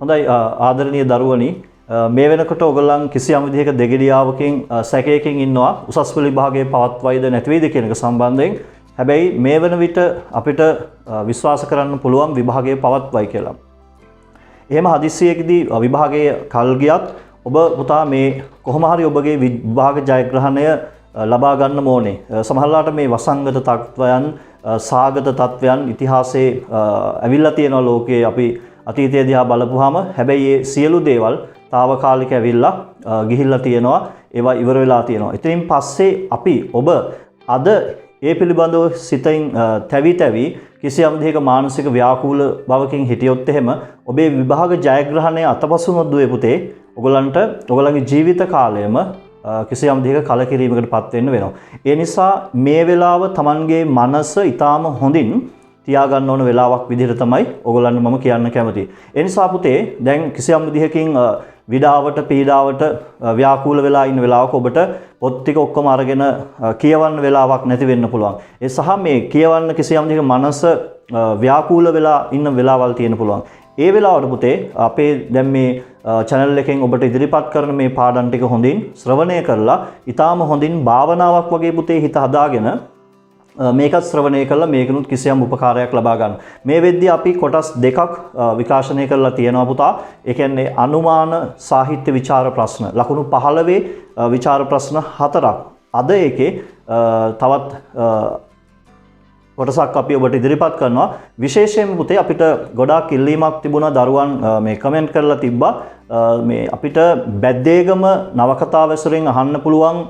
හොඳයි ආදරණීය දරුවනි මේ වෙනකොට ඔයගොල්ලන් කිසියම් විදිහක දෙගිඩියාවකින් සැකයකින් ඉන්නවා උසස් පෙළ විභාගයේ පවත්වයිද නැති වෙයිද කියන එක සම්බන්ධයෙන්. හැබැයි මේ වෙන විට අපිට විශ්වාස කරන්න පුළුවන් විභාගයේ පවත්වයි කියලා. එහෙම හදිස්සියකදී විභාගයේ කල් ගියත් ඔබ පුතා මේ කොහොම හරි ඔබගේ විභාග ජයග්‍රහණය ලබා ගන්න ඕනේ. සමහරවිට මේ වසංගත තත්වයන් සාගත තත්වයන් ඉතිහාසයේ ඇවිල්ලා තියෙනවා ලෝකයේ අපි අතීතය දිහා බලපුවාම. හැබැයි මේ සියලු දේවල් తాවකාලික ඇවිල්ලා ගිහිල්ලා තියෙනවා. ඒවා ඉවර වෙලා තියෙනවා. ඉතින් පස්සේ අපි ඔබ අද ඒ පිළිබඳව සිතින් තැවි කිසියම් දෙයක මානසික ව්‍යාකූල බවකින් හිටියොත් එහෙම ඔබේ විභාග ජයග්‍රහණය අතපසු නොදුවේ පුතේ ඔයගලන්ට ඔයගලගේ ජීවිත කාලයම කිසියම් දෙයක කලකිරීමකට පත් වෙන්න වෙනවා. ඒ නිසා මේ වෙලාව Tamanගේ මනස ඊටාම හොඳින් තියාගන්න ඕන වෙලාවක් විදිහට තමයි ඔයගලන්ට මම කියන්න කැමතියි. ඒ නිසා පුතේ දැන් කිසියම් විදිහකින් විඩාවට පීඩාවට ව්‍යාකූල වෙලා ඉන්න වෙලාවක ඔබට පොත් ටික ඔක්කොම අරගෙන කියවන්න වෙලාවක් නැති වෙන්න පුළුවන්. ඒ සහ මේ කියවන්න කිසියම් දෙයක මනස ව්‍යාකූල වෙලා ඉන්න වෙලාවල් තියෙන්න පුළුවන්. ඒ වෙලාවට පුතේ අපේ දැන් මේ channel එකෙන් ඔබට ඉදිරිපත් කරන මේ පාඩම් ටික හොඳින් ශ්‍රවණය කරලා ඊටාම හොඳින් භාවනාවක් වගේ පුතේ හිත හදාගෙන මේකත් ශ්‍රවණය කළා මේකනුත් කිසියම් උපකාරයක් ලබා ගන්න. මේ වෙද්දී අපි කොටස් දෙකක් විකාශනය කරලා තියෙනවා පුතා. ඒ කියන්නේ අනුමාන සාහිත්‍ය විචාර ප්‍රශ්න ලකුණු 15 විචාර ප්‍රශ්න 4ක්. අද ඒකේ තවත් කොටසක් අපි ඔබට ඉදිරිපත් කරනවා. විශේෂයෙන්ම පුතේ අපිට ගොඩාක් ඉල්ලීමක් තිබුණා දරුවන් මේ කමෙන්ට් කරලා තිබ්බා මේ අපිට බැද්දේගම නවකතා වැසුරෙන් අහන්න පුළුවන්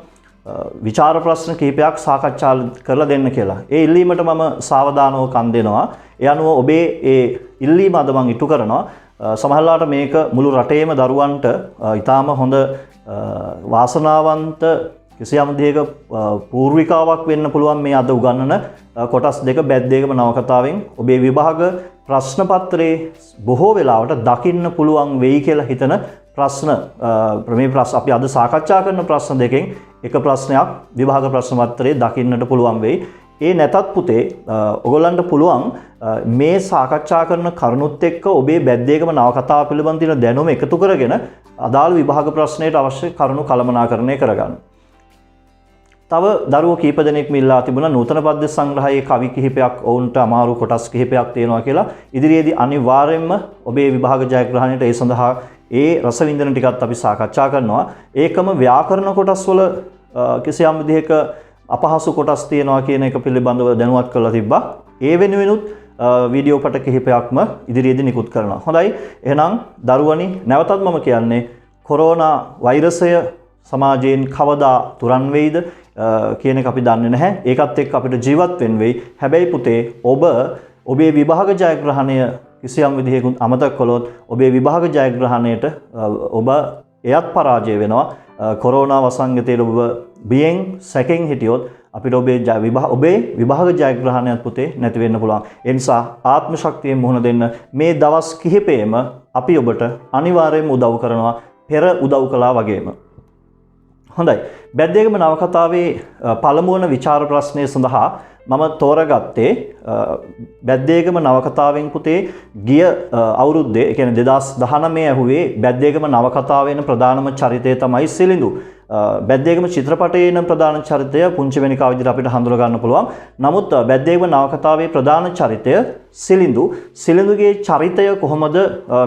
විචාර ප්‍රශ්න කීපයක් සාකච්ඡා කරලා දෙන්න කියලා. ඒ ඉල්ලීමට මම සාවධානව කන් දෙනවා. ඒ අනුව ඔබේ ඒ ඉල්ලීම අද මම ඉටු කරනවා. සමහරවිට මේක මුළු රටේම දරුවන්ට ඊටාම හොඳ වාසනාවන්ත කිසියම් දෙයක පූර්විකාවක් වෙන්න පුළුවන් මේ අද උගන්වන කොටස් දෙක බැද්දේගම නවකතාවෙන් ඔබේ විභාග ප්‍රශ්න පත්‍රයේ බොහෝ වෙලාවට දකින්න පුළුවන් වෙයි කියලා හිතන ප්‍රශ්න මේ ප්‍රශ්න අපි අද සාකච්ඡා කරන ප්‍රශ්න දෙකෙන් එක ප්‍රශ්නයක් විභාග ප්‍රශ්න පත්‍රයේ දකින්නට පුළුවන් වෙයි. ඒ නැතත් පුතේ ඔයගොල්ලන්ට පුළුවන් මේ සාකච්ඡා කරන කරුණුත් එක්ක ඔබේ බැද්දේගම නවකතාව පිළිබඳ තියෙන දැනුම එකතු කරගෙන අදාළ විභාග ප්‍රශ්නයට අවශ්‍ය කරුණු කළමනාකරණය කරගන්න. තව දරුවෝ කීප දෙනෙක්ම ඉල්ලා තිබුණා නූතන පද්‍ය සංග්‍රහයේ කවි කිහිපයක් ඔවුන්ට අමාරු කොටස් කිහිපයක් තියෙනවා කියලා. ඉදිරියේදී අනිවාර්යයෙන්ම ඔබේ විභාග ජයග්‍රහණයට ඒ සඳහා ඒ රසවින්දන ටිකත් අපි සාකච්ඡා කරනවා. ඒකම ව්‍යාකරණ කොටස් වල කිසියම් විදිහක අපහසු කොටස් තියෙනවා කියන එක පිළිබඳව දැනුවත් කරලා තිබ්බා. ඒ වෙනුවෙනුත් වීඩියෝ පට කිහිපයක්ම ඉදිරියේදී නිකුත් කරනවා. හොඳයි. එහෙනම් දරුවනි නැවතත් මම කියන්නේ කොරෝනා වෛරසය සමාජයෙන් කවදා තුරන් වෙයිද කියන එක අපි දන්නේ නැහැ. ඒකත් එක්ක අපිට ජීවත් වෙන්න වෙයි. හැබැයි පුතේ ඔබ ඔබේ විභාග ජයග්‍රහණය කිසියම් විදිහකින් අමතක කළොත් ඔබේ විභාග ජයග්‍රහණයට ඔබ එයත් පරාජය වෙනවා. කොරෝනා වසංගතයේ ඔබ බියෙන් සැකෙන් හිටියොත් අපිට ඔබේ විභාග ජයග්‍රහණයත් පුතේ නැති වෙන්න පුළුවන්. ඒ නිසා ආත්ම ශක්තියෙන් මුහුණ දෙන්න මේ දවස් කිහිපෙම අපි ඔබට අනිවාර්යයෙන්ම උදව් කරනවා පෙර උදව් කළා වගේම. හොඳයි. බැද්දේගම නවකතාවේ පළමු වන විචාර ප්‍රශ්නය සඳහා මම තෝරගත්තේ බැද්දේගම නවකතාවෙන් පුතේ ගිය අවුරුද්දේ ඒ කියන්නේ 2019 ඇහුවේ බැද්දේගම නවකතාවේ ප්‍රධානම චරිතය තමයි සිලිඳු. බැද්දේගම චිත්‍රපටයේ නම් ප්‍රධාන චරිතය පුංචි වෙනිකා විදිහට අපිට හඳුනා ගන්න පුළුවන්. නමුත් බැද්දේගම නවකතාවේ ප්‍රධාන චරිතය සිලිඳු. සිලිඳුගේ චරිතය කොහොමද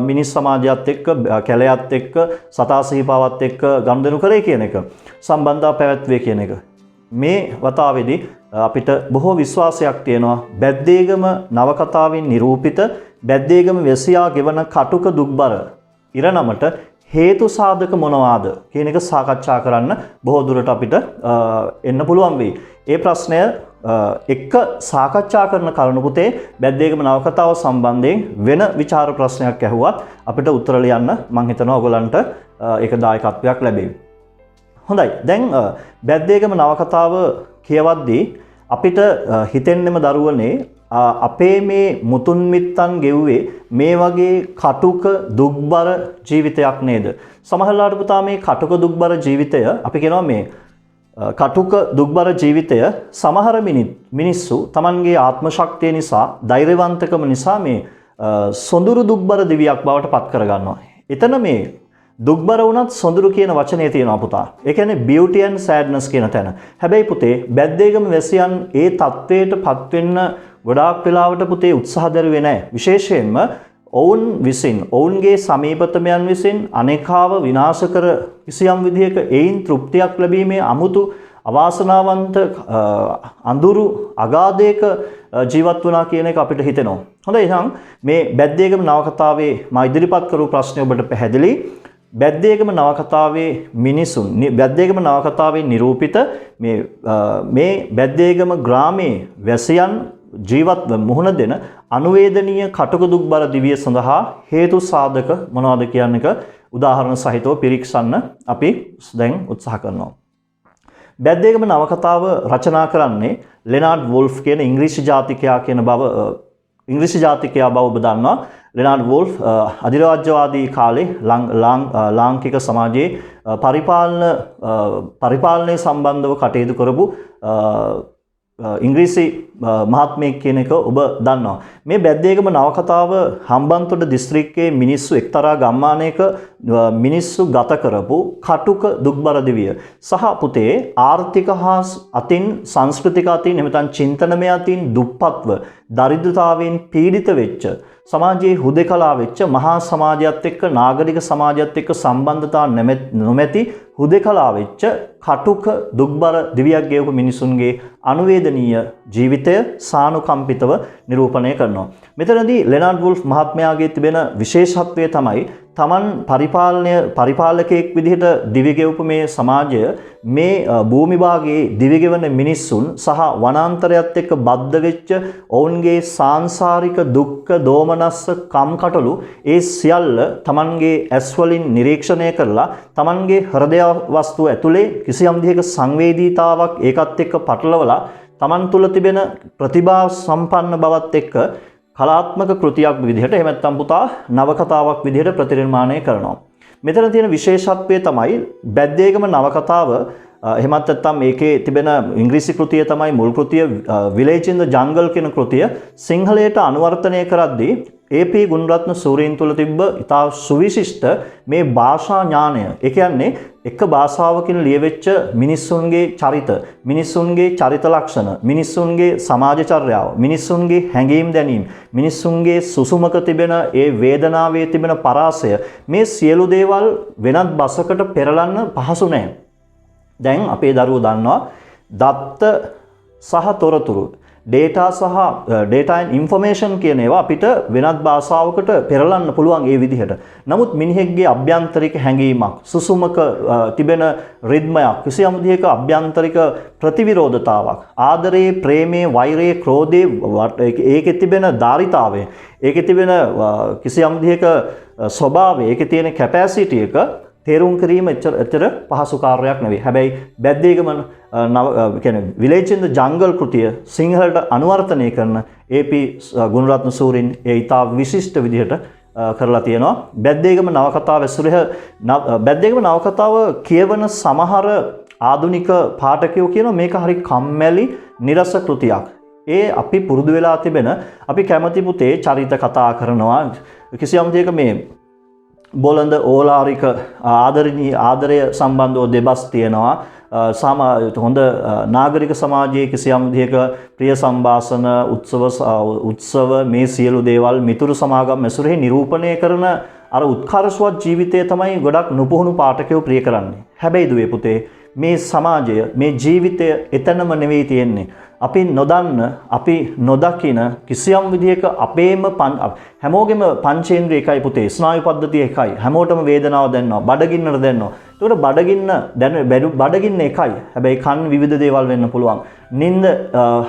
මිනිස් සමාජයත් එක්ක කැලයත් එක්ක සතා සිහිපාවත් එක්ක ගනුදෙනු කරේ කියන එක සම්බන්ධතාව පැවැත්වේ කියන එක. මේ වතාවේදී අපිට බොහෝ විශ්වාසයක් තියෙනවා බැද්දේගම නවකතාවෙන් නිරූපිත බැද්දේගම වැසියා ගෙවන කටුක දුක්බර ඉරණමට හේතු සාධක මොනවාද කියන එක සාකච්ඡා කරන්න බොහෝ දුරට අපිට එන්න පුළුවන් වෙයි. ඒ ප්‍රශ්නය එක්ක සාකච්ඡා කරන කරුණු පුතේ බැද්දේගම නවකතාව සම්බන්ධයෙන් වෙන විචාර ප්‍රශ්නයක් ඇහුවත් අපිට උත්තර ලියන්න මම හිතනවා ඔයගලන්ට ඒක දායකත්වයක් ලැබෙයි. හොඳයි. දැන් බැද්දේගම නවකතාව කියවද්දී අපිට හිතෙන්නෙම දරුවනේ අපේ මේ මුතුන් මිත්තන් ගෙව්වේ මේ වගේ කටුක දුක්බර ජීවිතයක් නේද? සමහරවිට පුතා මේ කටුක දුක්බර ජීවිතය අපි කියනවා මේ කටුක දුක්බර ජීවිතය සමහර මිනිස්සු Tamanගේ ආත්ම ශක්තිය නිසා ධෛර්යවන්තකම නිසා මේ සොඳුරු දුක්බර දිවියක් බවට පත් කරගන්නවා. එතන මේ දුක්බර වුණත් සොඳුරු කියන වචනේ තියෙනවා පුතා. ඒ කියන්නේ beauty and sadness කියන තැන. හැබැයි පුතේ බැද්දේගම වැසියන් ඒ தത്വයට පත් වෙන්න ගොඩාක් වෙලාවට පුතේ උත්සාහ දරුවේ නැහැ. විශේෂයෙන්ම ඔවුන් විසින් ඔවුන්ගේ සමීපතමයන් විසින් අනේකාව විනාශ කර කිසියම් විදිහක ඒයින් තෘප්තියක් ලැබීමේ අමුතු අවාසනාවන්ත අඳුරු අගාධයක ජීවත් වුණා කියන එක අපිට හිතෙනවා. හොඳයි එහෙනම් මේ බැද්දේගම නවකතාවේ මා ඉදිරිපත් කරු ප්‍රශ්නේ ඔබට පැහැදිලි. බැද්දේගම නවකතාවේ මිනිසුන් බැද්දේගම නවකතාවේ නිරූපිත මේ බැද්දේගම ග්‍රාමයේ වැසියන් ජීවත්ව මුහුණ දෙන අනුවේදනීය කටුක දුක්බර දිවිය සඳහා හේතු සාධක මොනවද කියන එක උදාහරණ සහිතව පිරික්සන්න අපි දැන් උත්සාහ කරනවා. බැද්දේගම නවකතාව රචනා කරන්නේ ලෙනාඩ් වෝල්ෆ් කියන ඉංග්‍රීසි ජාතිකයා බව ඔබ දන්නවා. ලෙනාඩ් වෝල්ෆ් අධිරාජ්‍යවාදී කාලේ ලාංකික සමාජයේ පරිපාලනය සම්බන්ධව කටයුතු කරපු ඉංග්‍රීසි මහත්මයෙක් කියන එක ඔබ දන්නවා. මේ බැද්දේගම නවකතාව හම්බන්තොට දිස්ත්‍රික්කයේ මිනිස්සු එක්තරා ගම්මානයක මිනිස්සු ගත කරපු කටුක දුක්බර දිවිය සහ පුතේ ආර්ථික හා අතින් සංස්කෘතික අතින් එහෙම නැත්නම් චින්තනමය අතින් දුප්පත්ව දරිද්‍රතාවයෙන් පීඩිත වෙච්ච සමාජයේ හුදෙකලා වෙච්ච මහා සමාජයත් එක්ක නාගරික සමාජයත් එක්ක සම්බන්ධතා නොමැති හුදෙකලා වෙච්ච කටුක දුක්බර දිවියක් ගෙවපු මිනිසුන්ගේ අනුවේදනීය ජීවිතය සානුකම්පිතව නිරූපණය කරනවා. මෙතනදී ලෙනාඩ් වෝල්ෆ් මහත්මයාගේ තිබෙන විශේෂත්වය තමයි තමන් පරිපාලකයෙක් විදිහට දිවිගෙවපු මේ සමාජය මේ භූමි භාගයේ දිවිගෙවන මිනිස්සුන් සහ වනාන්තරයත් එක්ක බද්ධ වෙච්ච ඔවුන්ගේ සාංශාරික දුක්ඛ දෝමනස්ස කම්කටොළු ඒ සියල්ල තමන්ගේ ඇස් වලින් නිරීක්ෂණය කරලා තමන්ගේ හෘදය වස්තුව ඇතුලේ කිසියම් විදිහක සංවේදීතාවක් ඒකත් එක්ක පටලවලා තමන් තුළ තිබෙන ප්‍රතිභා සම්පන්න බවත් එක්ක කලාත්මක කෘතියක් විදිහට එහෙම නැත්නම් පුතා නවකතාවක් විදිහට ප්‍රතිනිර්මාණය කරනවා. මෙතන තියෙන විශේෂත්වය තමයි බැද්දේගම නවකතාව එහෙමත් නැත්නම් මේකේ තිබෙන ඉංග්‍රීසි කෘතිය තමයි මුල් කෘතිය Village in the Jungle කියන කෘතිය සිංහලයට අනුවර්තනය කරද්දී AP ගුණරත්න සූරීන් තුල තිබ්බ ඉතා සුවිශිෂ්ට මේ භාෂා ඥානය. ඒ කියන්නේ එක භාෂාවකින් ලියවෙච්ච මිනිස්සුන්ගේ චරිත, මිනිස්සුන්ගේ චරිත ලක්ෂණ, මිනිස්සුන්ගේ සමාජචර්යාව, මිනිස්සුන්ගේ හැඟීම් දැනීම්, මිනිස්සුන්ගේ සුසුමක තිබෙන ඒ වේදනාවේ තිබෙන පරාසය මේ සියලු දේවල් වෙනත් බසකට පෙරලන්න පහසු නැහැ. දැන් අපේ දරුවෝ දන්නවා දත්ත සහ තොරතුරු data and information කියන ඒවා අපිට වෙනත් භාෂාවකට පෙරලන්න පුළුවන් ඒ විදිහට. නමුත් මිනිහෙක්ගේ අභ්‍යන්තරික හැඟීමක්, සුසුමක තිබෙන රිද්මයක්, කිසියම් විදිහක අභ්‍යන්තරික ප්‍රතිවිරෝධතාවක්, ආදරයේ, ප්‍රේමයේ, වෛරයේ, ක්‍රෝධයේ, ඒකේ තිබෙන ධාරිතාවය, ඒකේ තිබෙන කිසියම් විදිහක ස්වභාවය, ඒකේ තියෙන කැපැසිටි එක තේරුම් කිරීම එතර පහසු කාර්යයක් නෙවෙයි. හැබැයි බැද්දේගම කියන්නේ Village in the Jungle කෘතිය සිංහලට අනුවර්තනය කරන AP ගුණරත්න සූරින් ඒ ඉතා විශිෂ්ට විදිහට කරලා තියෙනවා. බැද්දේගම නවකතාව බැද්දේගම නවකතාව කියවන සමහර ආධුනික පාඨකයෝ කියනවා මේක හරි කම්මැලි නිරස කෘතියක්. ඒ අපි පුරුදු වෙලා තිබෙන අපි කැමති පුතේ චරිත කතා කරනවා කිසියම් දෙයක මේ බොළඳ ඕලාරික ආදරය සම්බන්ධව දෙබස් තියෙනවා. හොඳ නාගරික සමාජයේ කිසියම් විදිහක ප්‍රිය සම්භාෂණ උත්සව මේ සියලු දේවල් මිතුරු සමාගම් මෙසුරෙහි නිරූපණය කරන අර උත්කර්ෂවත් ජීවිතය තමයි ගොඩක් නුපුහුණු පාඨකයෝ ප්‍රිය කරන්නේ. හැබැයි දුවේ පුතේ මේ සමාජය මේ ජීවිතය එතනම නෙවෙයි තියෙන්නේ. අපි නොදන්න අපි නොදකින කිසියම් විදිහක අපේම හැමෝගෙම පංචේන්ද්‍රිය එකයි පුතේ. ස්නායු පද්ධතිය එකයි. හැමෝටම වේදනාව දැනෙනවා. බඩගින්නට දැනෙනවා. ඒකට බඩගින්න එකයි. හැබැයි කන් විවිධ දේවල් වෙන්න පුළුවන්. නිින්ද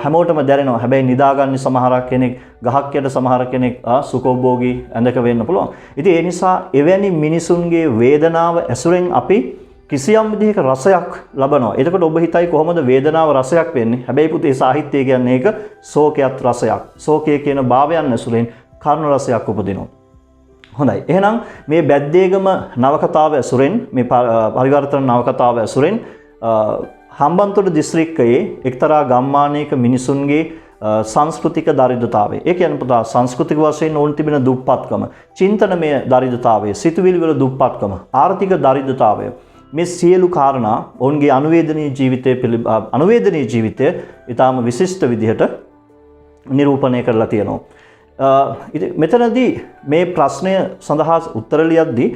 හැමෝටම දැනෙනවා. හැබැයි නිදාගන්නේ සමහරක් කෙනෙක් ගහක් යට සමහර කෙනෙක් සුඛෝභෝගී ඇඳක වෙන්න පුළුවන්. ඉතින් ඒ නිසා එවැනි මිනිසුන්ගේ වේදනාව ඇසුරෙන් අපි කිසියම් විදිහක රසයක් ලබනවා. එතකොට ඔබ හිතයි කොහොමද වේදනාව රසයක් වෙන්නේ? හැබැයි පුතේ සාහිත්‍යය කියන්නේ ඒක ශෝකයක් රසයක්. ශෝකය කියන භාවයන් ඇසුරෙන් කරුණ රසයක් උපදිනවා. හොඳයි. එහෙනම් මේ බැද්දේගම නවකතාව ඇසුරෙන් මේ පරිවර්තන නවකතාව ඇසුරෙන් හම්බන්තොට දිස්ත්‍රික්කයේ එක්තරා ගම්මානයක මිනිසුන්ගේ සංස්කෘතික දරිද්‍රතාවය. ඒ කියන්නේ පුතා සංස්කෘතික වශයෙන් ඕන් තිබෙන දුප්පත්කම, චින්තනමය දරිද්‍රතාවය, සිතුවිලි වල දුප්පත්කම, ආර්ථික දරිද්‍රතාවය මේ සියලු කාරණා ඔවුන්ගේ අනුවේදනීය ජීවිතය ඊටාම විශිෂ්ට විදිහට නිරූපණය කරලා තියෙනවා. මෙතනදී මේ ප්‍රශ්නය සඳහා උත්තර ලියද්දී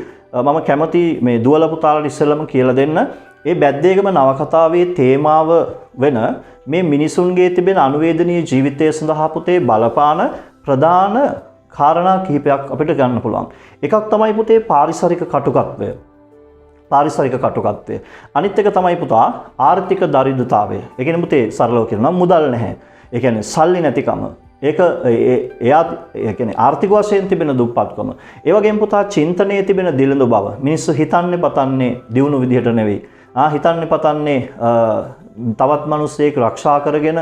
මම කැමති මේ දුවල පුතාලට ඉස්සෙල්ලම කියලා දෙන්න ඒ බැද්දේගම නවකතාවේ තේමාව වෙන මේ මිනිසුන්ගේ තිබෙන අනුවේදනීය ජීවිතය සඳහා පුතේ බලපාන ප්‍රධාන කාරණා කිහිපයක් අපිට ගන්න පුළුවන්. එකක් තමයි පුතේ පාරිසරික කටුකත්වය. අනිත් එක තමයි පුතා ආර්ථික දරිද්‍රතාවය. ඒ කියන්නේ පුතේ සරලව කියනවා මුදල් නැහැ. ඒ කියන්නේ සල්ලි නැතිකම. ඒක එයා ඒ කියන්නේ ආර්ථික වශයෙන් තිබෙන දුප්පත්කම. ඒ වගේම පුතා චින්තනයේ තිබෙන දිළිඳු බව. මිනිස්සු හිතන්නේ පතන්නේ දියුණු විදිහට නෙවෙයි. හිතන්නේ පතන්නේ තවත් මිනිස්සෙක් ආරක්ෂා කරගෙන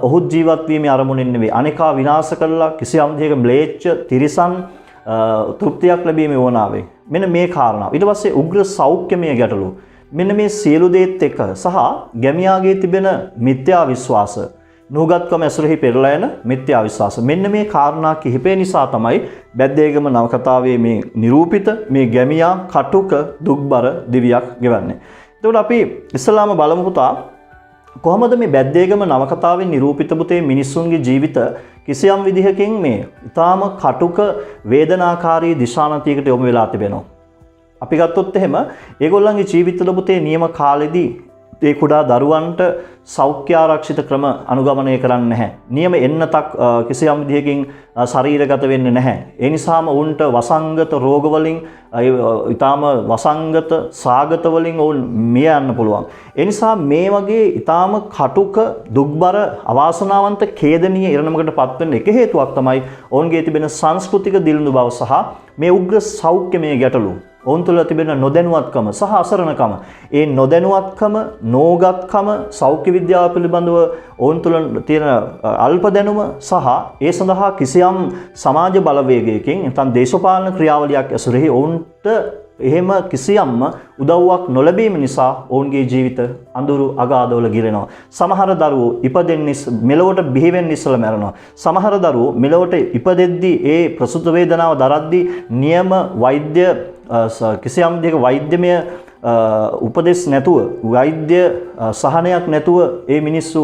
ඔහු ජීවත් වීමේ අරමුණින් නෙවෙයි. අනිකා විනාශ කළා කිසියම් දෙයක ම්ලේච්ඡ තිරිසන් තෘප්තියක් ලැබීමේ වුණාවේ. මෙන්න මේ කාරණා. ඊට පස්සේ උග්‍ර සෞඛ්‍යමය ගැටලු. මෙන්න මේ සියලු දේත් එක්ක සහ ගැමියාගේ තිබෙන මිත්‍යා විශ්වාස, නුගත්කම ඇසුරෙහි පෙරලා යන මිත්‍යා විශ්වාස. මෙන්න මේ කාරණා කිහිපය නිසා තමයි බැද්දේගම නවකතාවේ මේ නිරූපිත මේ ගැමියා කටුක දුක්බර දිවියක් ගෙවන්නේ. එතකොට අපි ඉස්සලාම බලමු පුතා කොහොමද මේ බැද්දේගම නවකතාවේ නිරූපිත පුතේ මිනිස්සුන්ගේ ජීවිත කිසියම් විදිහකින් මේ ඊටාම කටුක වේදනාකාරී දිශානතියකට යොමු වෙලා තිබෙනවා. අපි ගත්තොත් එහෙම ඒගොල්ලන්ගේ ජීවිතවල පුතේ නියම කාලෙදී ඒ කුඩා දරුවන්ට සෞඛ්‍ය ආරක්ෂිත ක්‍රම අනුගමනය කරන්නේ නැහැ. නියම එන්නතක් කිසියම් විදිහකින් ශරීරගත වෙන්නේ නැහැ. ඒ නිසාම උන්ට වසංගත රෝග වලින් ඊටාම වසංගත සාගත වලින් උන් මිය යන්න පුළුවන්. ඒ නිසා මේ වගේ ඊටාම කටුක දුක්බර අවාසනාවන්ත ඛේදනීය ඉරණමකට පත් වෙන්න එක හේතුවක් තමයි ඔවුන්ගේ තිබෙන සංස්කෘතික දිළිඳු බව සහ මේ උග්‍ර සෞඛ්‍යමය ගැටලු. ඔවුන් තුළ තිබෙන නොදැනුවත්කම සහ අසරණකම. ඒ නොදැනුවත්කම, නෝගත්කම, සෞඛ්‍ය විද්‍යාව පිළිබඳව ඔවුන් තුළ තියෙන අල්ප දැනුම සහ ඒ සඳහා කිසියම් සමාජ බලවේගයකින් නැත්නම් දේශපාලන ක්‍රියාවලියක් ඇසුරෙහි ඔවුන්ට එහෙම කිසියම්ම උදව්වක් නොලැබීම නිසා ඔවුන්ගේ ජීවිත අඳුරු අගාධවල ගිරෙනවා. සමහර දරුවෝ ඉපදෙන්නේ මෙලොවට බිහි වෙන්න ඉස්සෙල්ලා මැරෙනවා. සමහර දරුවෝ මෙලොවට ඉපදෙද්දී ඒ ප්‍රසූත වේදනාව දරද්දී නියම වෛද්‍ය කිසියම් දෙයක වෛද්‍යමය උපදෙස් නැතුව වෛද්‍ය සහනයක් නැතුව ඒ මිනිස්සු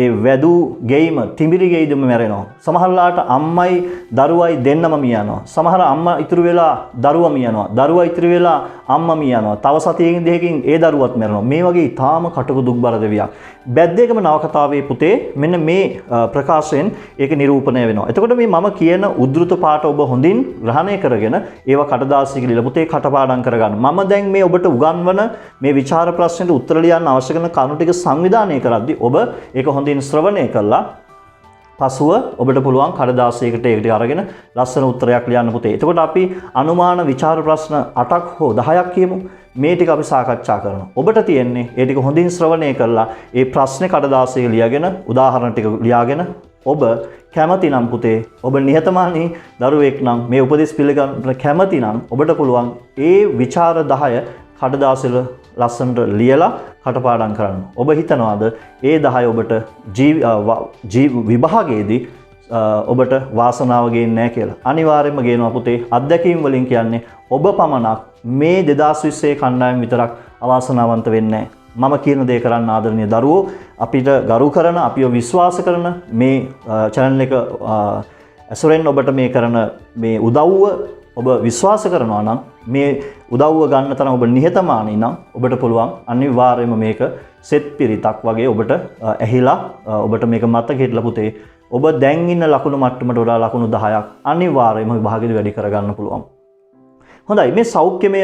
ඒ වැදු ගෙයිම තිඹිරි ගෙයිදම මැරෙනවා. සමහරලාට අම්මයි දරුවයි දෙන්නම මියනවා. සමහර අම්මා ඉතුරු වෙලා දරුවා මියනවා. දරුවා ඉතුරු වෙලා අම්මා මියනවා. තව සතියකින් දෙකකින් ඒ දරුවත් මැරෙනවා. මේ වගේ ඊටාම කටුක දුක්බර දෙවියක්. බැද්දේගම නවකතාවේ පුතේ මෙන්න මේ ප්‍රකාශයෙන් ඒක නිරූපණය වෙනවා. එතකොට මේ මම කියන උද්දෘත පාඩ ඔබ හොඳින් ග්‍රහණය කරගෙන ඒවා කඩදාසියක ලියලා පුතේ කටපාඩම් කරගන්න. මම දැන් මේ ඔබට උගන්වන මේ විචාර ප්‍රශ්නෙට උත්තර ලියන්න අවශ්‍ය කරන කරුණු ටික සංවිධානය කරද්දී ඔබ ඒක හොඳින් ශ්‍රවණය කළා. පසුව ඔබට පුළුවන් කඩදාසියකට ඒක ටික අරගෙන ලස්සන උත්තරයක් ලියන්න පුතේ. එතකොට අපි අනුමාන විචාර ප්‍රශ්න 8ක් හෝ 10ක් කියමු. මේ ටික අපි සාකච්ඡා කරනවා. ඔබට තියෙන්නේ ඒ ටික හොඳින් ශ්‍රවණය කළා ඒ ප්‍රශ්නේ කඩදාසියක ලියගෙන උදාහරණ ටික ලියාගෙන ඔබ කැමති නම් පුතේ ඔබ නිහතමානී දරුවෙක් නම් මේ උපදෙස් පිළිගන්න කැමති නම් ඔබට පුළුවන් ඒ විචාර 10 කඩදාසියල ලස්සනට ලියලා කටපාඩම් කරන්න. ඔබ හිතනවාද ඒ 10 ඔබට විභාගයේදී ඔබට වාසනාව ගේන්නේ නැහැ කියලා? අනිවාර්යයෙන්ම ගේනවා පුතේ. අත්දැකීම් වලින් කියන්නේ ඔබ පමණක් මේ 2020 කණ්ඩායම විතරක් අවාසනාවන්ත වෙන්නේ නැහැ. මම කියන දේ කරන්න ආදරණීය දරුවෝ, අපිට ගරු කරන, අපිව විශ්වාස කරන මේ channel එක ඇසුරෙන් ඔබට මේ කරන මේ උදව්ව ඔබ විශ්වාස කරනවා නම් මේ උදව්ව ගන්න තරම් ඔබ නිහතමානී නම් ඔබට පුළුවන් අනිවාර්යයෙන්ම මේක සෙත් පිරිතක් වගේ ඔබට ඇහිලා ඔබට මේක මතක හිටලා පුතේ ඔබ දැන් ඉන්න ලකුණු මට්ටමට වඩා ලකුණු 10ක් අනිවාර්යයෙන්ම විභාගෙදී වැඩි කරගන්න පුළුවන්. හොඳයි, මේ සෞඛ්‍යමය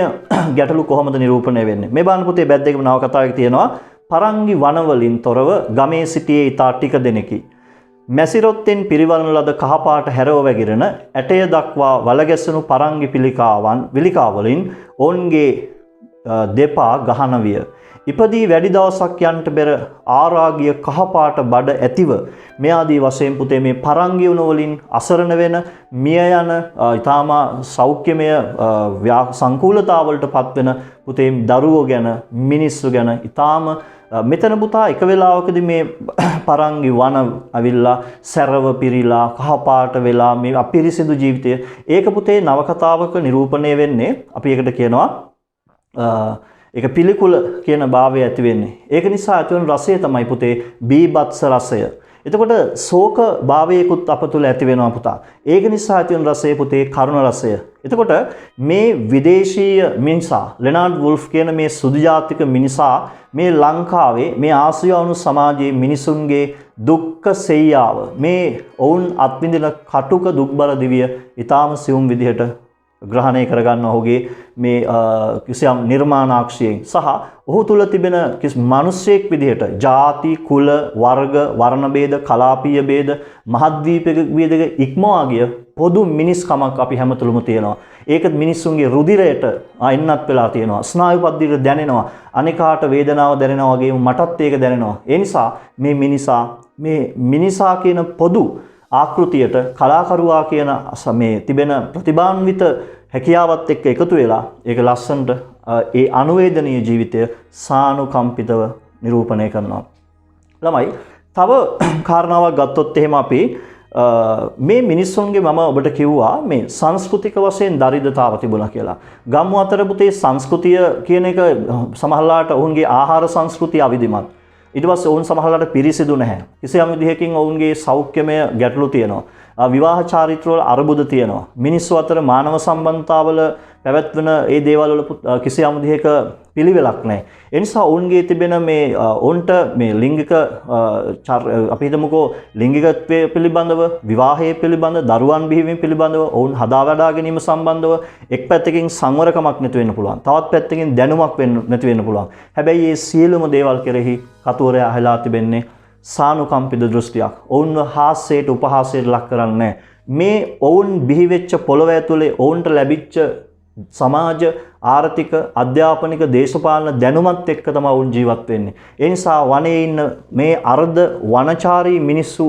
ගැටලු කොහොමද නිරූපණය වෙන්නේ? මේ බලන්න පුතේ බැද්දේගම නවකතාවේ තියෙනවා පරංගි වනවලින් තොරව ගමේ සිටියේ ඊතා ටික දෙනෙකි. මැසිරොත්තෙන් පිරිවරන ලද කහපාට හැරව වැගිරෙන ඇටය දක්වා වලගැසුණු පරංගි විලිකාවලින් ඔවුන්ගේ දෙපා ගහන විය. ඉපදී වැඩි දවසක් යන්නට බෙර ආරාගිය කහපාට බඩ ඇතිව මේ ආදී වශයෙන් පුතේ මේ පරංගි වුණ වලින් අසරණ වෙන මිය යන ඊටාම සෞඛ්‍යමය සංකූලතාවලට පත් වෙන පුතේ දරුවෝ ගැන මිනිස්සු ගැන ඊටාම මෙතන පුතා එක වෙලාවකදී මේ පරංගි වන අවිල්ලා සැරව පිරීලා කහපාට වෙලා මේ අපිරිසිදු ජීවිතය ඒක පුතේ නවකතාවක නිරූපණය වෙන්නේ අපි ඒකට කියනවා ඒක පිළිකුල කියන භාවය ඇති වෙන්නේ. ඒක නිසා ඇතිවන රසය තමයි පුතේ බීබත්ස රසය. එතකොට ශෝක භාවයකුත් අප තුළ ඇති වෙනවා පුතා. ඒක නිසා ඇතිවන රසය පුතේ කරුණ රසය. එතකොට මේ විදේශීය මිනිසා ලෙනාඩ් වුල්ෆ් කියන මේ සුදු ජාතික මිනිසා මේ ලංකාවේ මේ ආසියානු සමාජයේ මිනිසුන්ගේ දුක්ඛ සෙයියාව මේ ඔවුන් අත්විඳින කටුක දුක්බර දිවිය ඊටාම සියුම් විදිහට ග්‍රහණය කරගන්න ඔහුගේ මේ කිසියම් නිර්මාණාක්ෂයෙන් සහ ඔහු තුල තිබෙන මිනිසෙක් විදිහට ಜಾති කුල වර්ග වර්ණ ભેද කලාපීය ભેද මහද්වීපික ભેදක ඉක්මවා ගිය පොදු මිනිස්කමක් අපි හැමතුලම තියෙනවා. ඒක මිනිස්සුන්ගේ රුධිරයට එන්නත් වෙලා තියෙනවා. ස්නායු පද්ධතියට දැනෙනවා. අනිකාට වේදනාව දැනෙනවා වගේම මටත් ඒක දැනෙනවා. ඒ නිසා මේ මිනිසා කියන පොදු ආකෘතියට කලාකරුවා කියන මේ තිබෙන ප්‍රතිභාන්විත හැකියාවත් එක්ක එකතු වෙලා ඒක ලස්සනට ඒ අනුවේදනීය ජීවිතය සානුකම්පිතව නිරූපණය කරනවා. ළමයි තව කාරණාවක් ගත්තොත් එහෙම අපි මේ මිනිස්සුන්ගේ මම ඔබට කිව්වා මේ සංස්කෘතික වශයෙන් දරිද්‍රතාව තිබුණා කියලා. ගම්මු අතර පුතේ සංස්කෘතිය කියන එක සමහරලාට ඔවුන්ගේ ආහාර සංස්කෘතිය අවිධිමත්. ඊට පස්සේ ඔවුන් සමහරලාට පිරිසිදු නැහැ. කිසියම් විදිහකින් ඔවුන්ගේ සෞඛ්‍යමය ගැටලු තියෙනවා. විවාහ චාරිත්‍රවල අරුබුද තියෙනවා. මිනිස්සු අතර මානව සම්බන්ධතාවල පැවැත්වෙන ඒ දේවල් වල කිසියම් විදිහක පිළිවෙලක් නැහැ. ඒ නිසා ඔවුන්ගේ තිබෙන මේ ඔවුන්ට මේ ලිංගික අපි හිතමුකෝ ලිංගිකත්වය පිළිබඳව විවාහය පිළිබඳ දරුවන් බිහිවීම පිළිබඳව ඔවුන් හදා වඩා ගැනීම සම්බන්ධව එක් පැත්තකින් සංවරකමක් නැති වෙන්න පුළුවන්. තවත් පැත්තකින් දැනුමක් නැති වෙන්න පුළුවන්. හැබැයි මේ සියලුම දේවල් කෙරෙහි කතුවරයා අහලා තිබෙන්නේ සානුකම්පිත දෘෂ්ටියක්. ඔවුන්ව හාස්‍යයට උපහාසයට ලක් කරන්නේ මේ ඔවුන් බිහිවෙච්ච පොළොව ඇතුලේ ඔවුන්ට ලැබිච්ච සමාජ ආර්ථික අධ්‍යාපනික දේශපාලන දැනුමත් එක්ක තමයි ඔවුන් ජීවත් වෙන්නේ. ඒ නිසා වනයේ ඉන්න මේ අර්ධ වනචාරී මිනිස්සු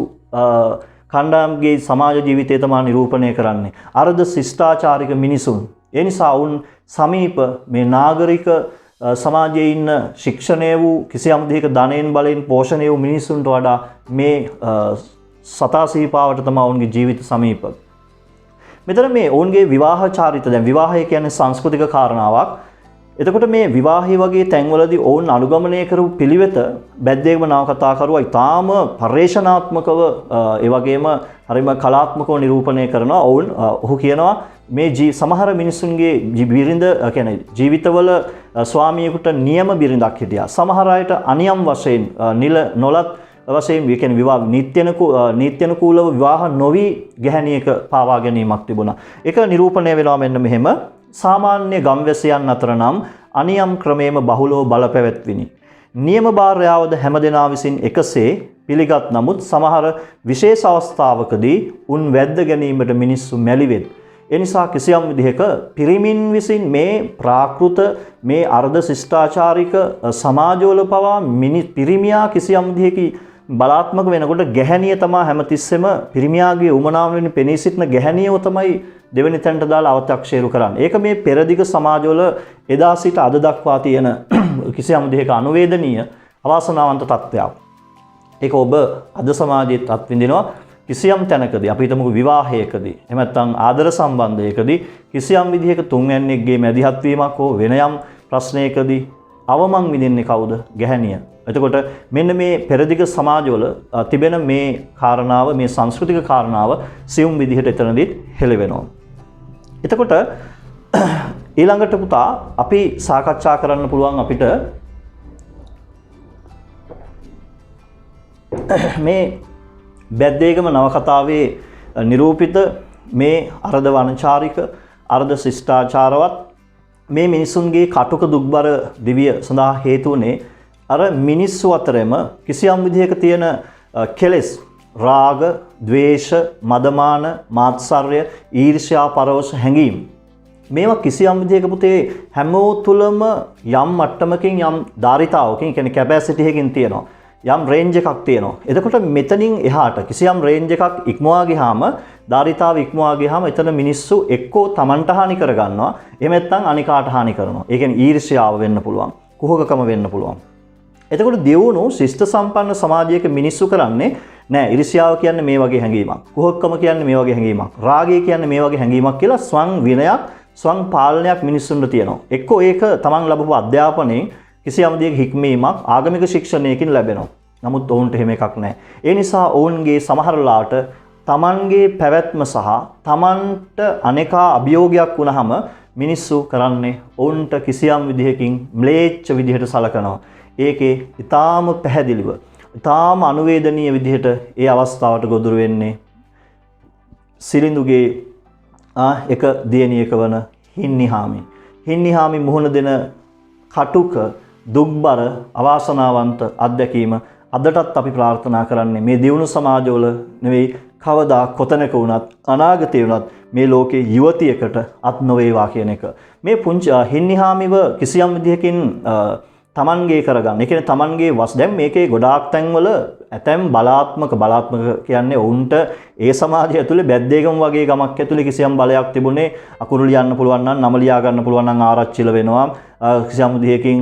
කණ්ඩායම්ගේ සමාජ ජීවිතය තමයි නිරූපණය කරන්නේ. අර්ධ ශිෂ්ටාචාරික මිනිසුන්. ඒ නිසා ඔවුන් සමීප මේ නාගරික සමාජයේ ඉන්න ශික්ෂණය වූ කිසියම් දෙයක ධනයෙන් බලයෙන් පෝෂණය වූ මිනිසුන්ට වඩා මේ සතා සිහිපාවට තමයි ඔවුන්ගේ ජීවිත සමීප. මෙතන මේ ඔවුන්ගේ විවාහ චාරිත්‍ර දැන් විවාහය කියන්නේ සංස්කෘතික කාරණාවක්. එතකොට මේ විවාහය වගේ තැන්වලදී ඔවුන් අනුගමනය කරපු පිළිවෙත බැද්දේගම නවකතාකරුවා ඊටාම පරිශනාත්මකව ඒ වගේම හරිම කලාත්මකව නිරූපණය කරනවා. ඔහු කියනවා මේ සමහර මිනිසුන්ගේ බිරිඳ කියන්නේ ජීවිතවල ස්වාමියෙකුට නියම බිරිඳක් හිටියා. සමහර අයට අනියම් වශයෙන් නිල නොලත් වශයෙන් කියන්නේ විවාහ නීත්‍යනුකූලව විවාහ නොවි ගැහැණියක පාවා ගැනීමක් තිබුණා. ඒක නිරූපණය වෙනවා මෙන්න මෙහෙම. සාමාන්‍ය ගම්වැසියන් අතර නම් අනියම් ක්‍රමේම බහුලව බලපැවැත්විනි. නියම භාර්යාවද හැමදෙනා විසින් එකසේ පිළිගත් නමුත් සමහර විශේෂ අවස්ථාවකදී උන් වැද්ද ගැනීමට මිනිස්සු මැලිවෙත්. ඒ නිසා කිසියම් විදිහක පිරිමින් විසින් මේ ප්‍රාකෘත මේ අර්ධ ශිෂ්ටාචාරික සමාජවල පවා පිරිමියා කිසියම් විදිහකී බලාත්මක වෙනකොට ගැහැණිය තමයි හැමතිස්සෙම පිරිමියාගේ උමනාව වෙන පෙනී සිටින ගැහැණියව තමයි දෙවෙනි තැනට දාලා අව탁ෂේරු කරන්නේ. ඒක මේ පෙරදිග සමාජවල එදා සිට අද දක්වා තියෙන කිසියම් විදිහක අනුවේදනීය අවාසනාවන්ත තත්ත්වයක්. ඒක ඔබ අද සමාජයේත් අත්විඳිනවා. කිසියම් තැනකදී අපි හිතමුකෝ විවාහයකදී එහෙම නැත්නම් ආදර සම්බන්ධයකදී කිසියම් විදිහක තුන්වැන්නෙක්ගේ මැදිහත් වීමක් හෝ වෙන යම් ප්‍රශ්නයකදී අවමන් විඳින්නේ කවුද? ගැහැණිය. එතකොට මෙන්න මේ පෙරදිග සමාජවල තිබෙන මේ කාරණාව මේ සංස්කෘතික කාරණාව සියුම් විදිහට එතනදී හෙළවෙනවා. එතකොට ඊළඟට පුතා අපි සාකච්ඡා කරන්න පුළුවන් අපිට මේ බැද්දේගම නවකතාවේ නිරූපිත මේ අර්ධ වනචාරික අර්ධ ශිෂ්ටාචාරවත් මේ මිනිසුන්ගේ කටුක දුක්බර දිවිය සඳහා හේතු වුණේ අර මිනිස්සු අතරෙම කිසියම් විදිහක තියෙන කෙලෙස් රාග, ద్వේෂ, මදමාන, මාත්සර්ය, ඊර්ෂ්‍යා, පරවශ හැඟීම් මේවා කිසියම් විදිහක පුතේ හැමෝ තුලම යම් මට්ටමකින් යම් ධාරිතාවකින් කියන්නේ කැපැසිටි එකකින් තියෙනවා. යම් රේන්ජ් එකක් තියෙනවා. එතකොට මෙතනින් එහාට කිසියම් රේන්ජ් එකක් ඉක්මවා ගියාම ධාරිතාව ඉක්මවා ගියාම එතන මිනිස්සු එක්කෝ Tamanට හානි කර ගන්නවා. එහෙම නැත්නම් අනිකාට හානි කරනවා. ඒ කියන්නේ ඊර්ෂ්‍යාව වෙන්න පුළුවන්. කුහකකම වෙන්න පුළුවන්. එතකොට දියුණු ශිෂ්ට සම්පන්න සමාජයක මිනිස්සු කරන්නේ නෑ ඊර්ෂ්‍යාව කියන්නේ මේ වගේ හැඟීමක්. කුහකකම කියන්නේ මේ වගේ හැඟීමක්. රාගය කියන්නේ මේ වගේ හැඟීමක් කියලා ස්වං විනයක්, ස්වං පාලනයක් මිනිස්සුන්ට තියෙනවා. එක්කෝ ඒක Taman ලැබපු අධ්‍යාපනයේ කිසියම් දෙයක හික්මීමක් ආගමික ශික්ෂණයකින් ලැබෙනවා. නමුත් ඔවුන්ට එහෙම එකක් නැහැ. ඒ නිසා ඔවුන්ගේ සමහරලාට Tamanගේ පැවැත්ම සහ Tamanට අනේකා අභියෝගයක් වුණාම මිනිස්සු කරන්නේ ඔවුන්ට කිසියම් විදිහකින් ම්ලේච්ඡ විදිහට සලකනවා. ඒකේ ඊටාම පැහැදිලිව, ඊටාම අනුවේදනීය විදිහට ඒ අවස්ථාවට ගොදුරු වෙන්නේ සිරිඳුගේ එක දියණියක වන හින්නිහාමි. හින්නිහාමි මුහුණ දෙන කටුක දුක්බර අවාසනාවන්ත අත්දැකීම අදටත් අපි ප්‍රාර්ථනා කරන්නේ මේ දියුණු සමාජවල නෙවෙයි කවදා කොතැනක වුණත් අනාගතේ වුණත් මේ ලෝකේ යුවතියකට අත් නොවේවා කියන එක. මේ පුංචි හින්නිහාමිව කිසියම් විදිහකින් තමන්ගේ කරගන්න. ඒ කියන්නේ තමන්ගේ දැන් මේකේ ගොඩාක් තැන්වල ඇතැම් බලාත්මක කියන්නේ ඔවුන්ට ඒ සමාජය ඇතුලේ බැද්දේගම වගේ ගමක් ඇතුලේ කිසියම් බලයක් තිබුණේ අකුරු ලියන්න පුළුවන් නම් නම ලියා ගන්න පුළුවන් නම් ආරච්චිල වෙනවා. කිසියම් විදිහකින්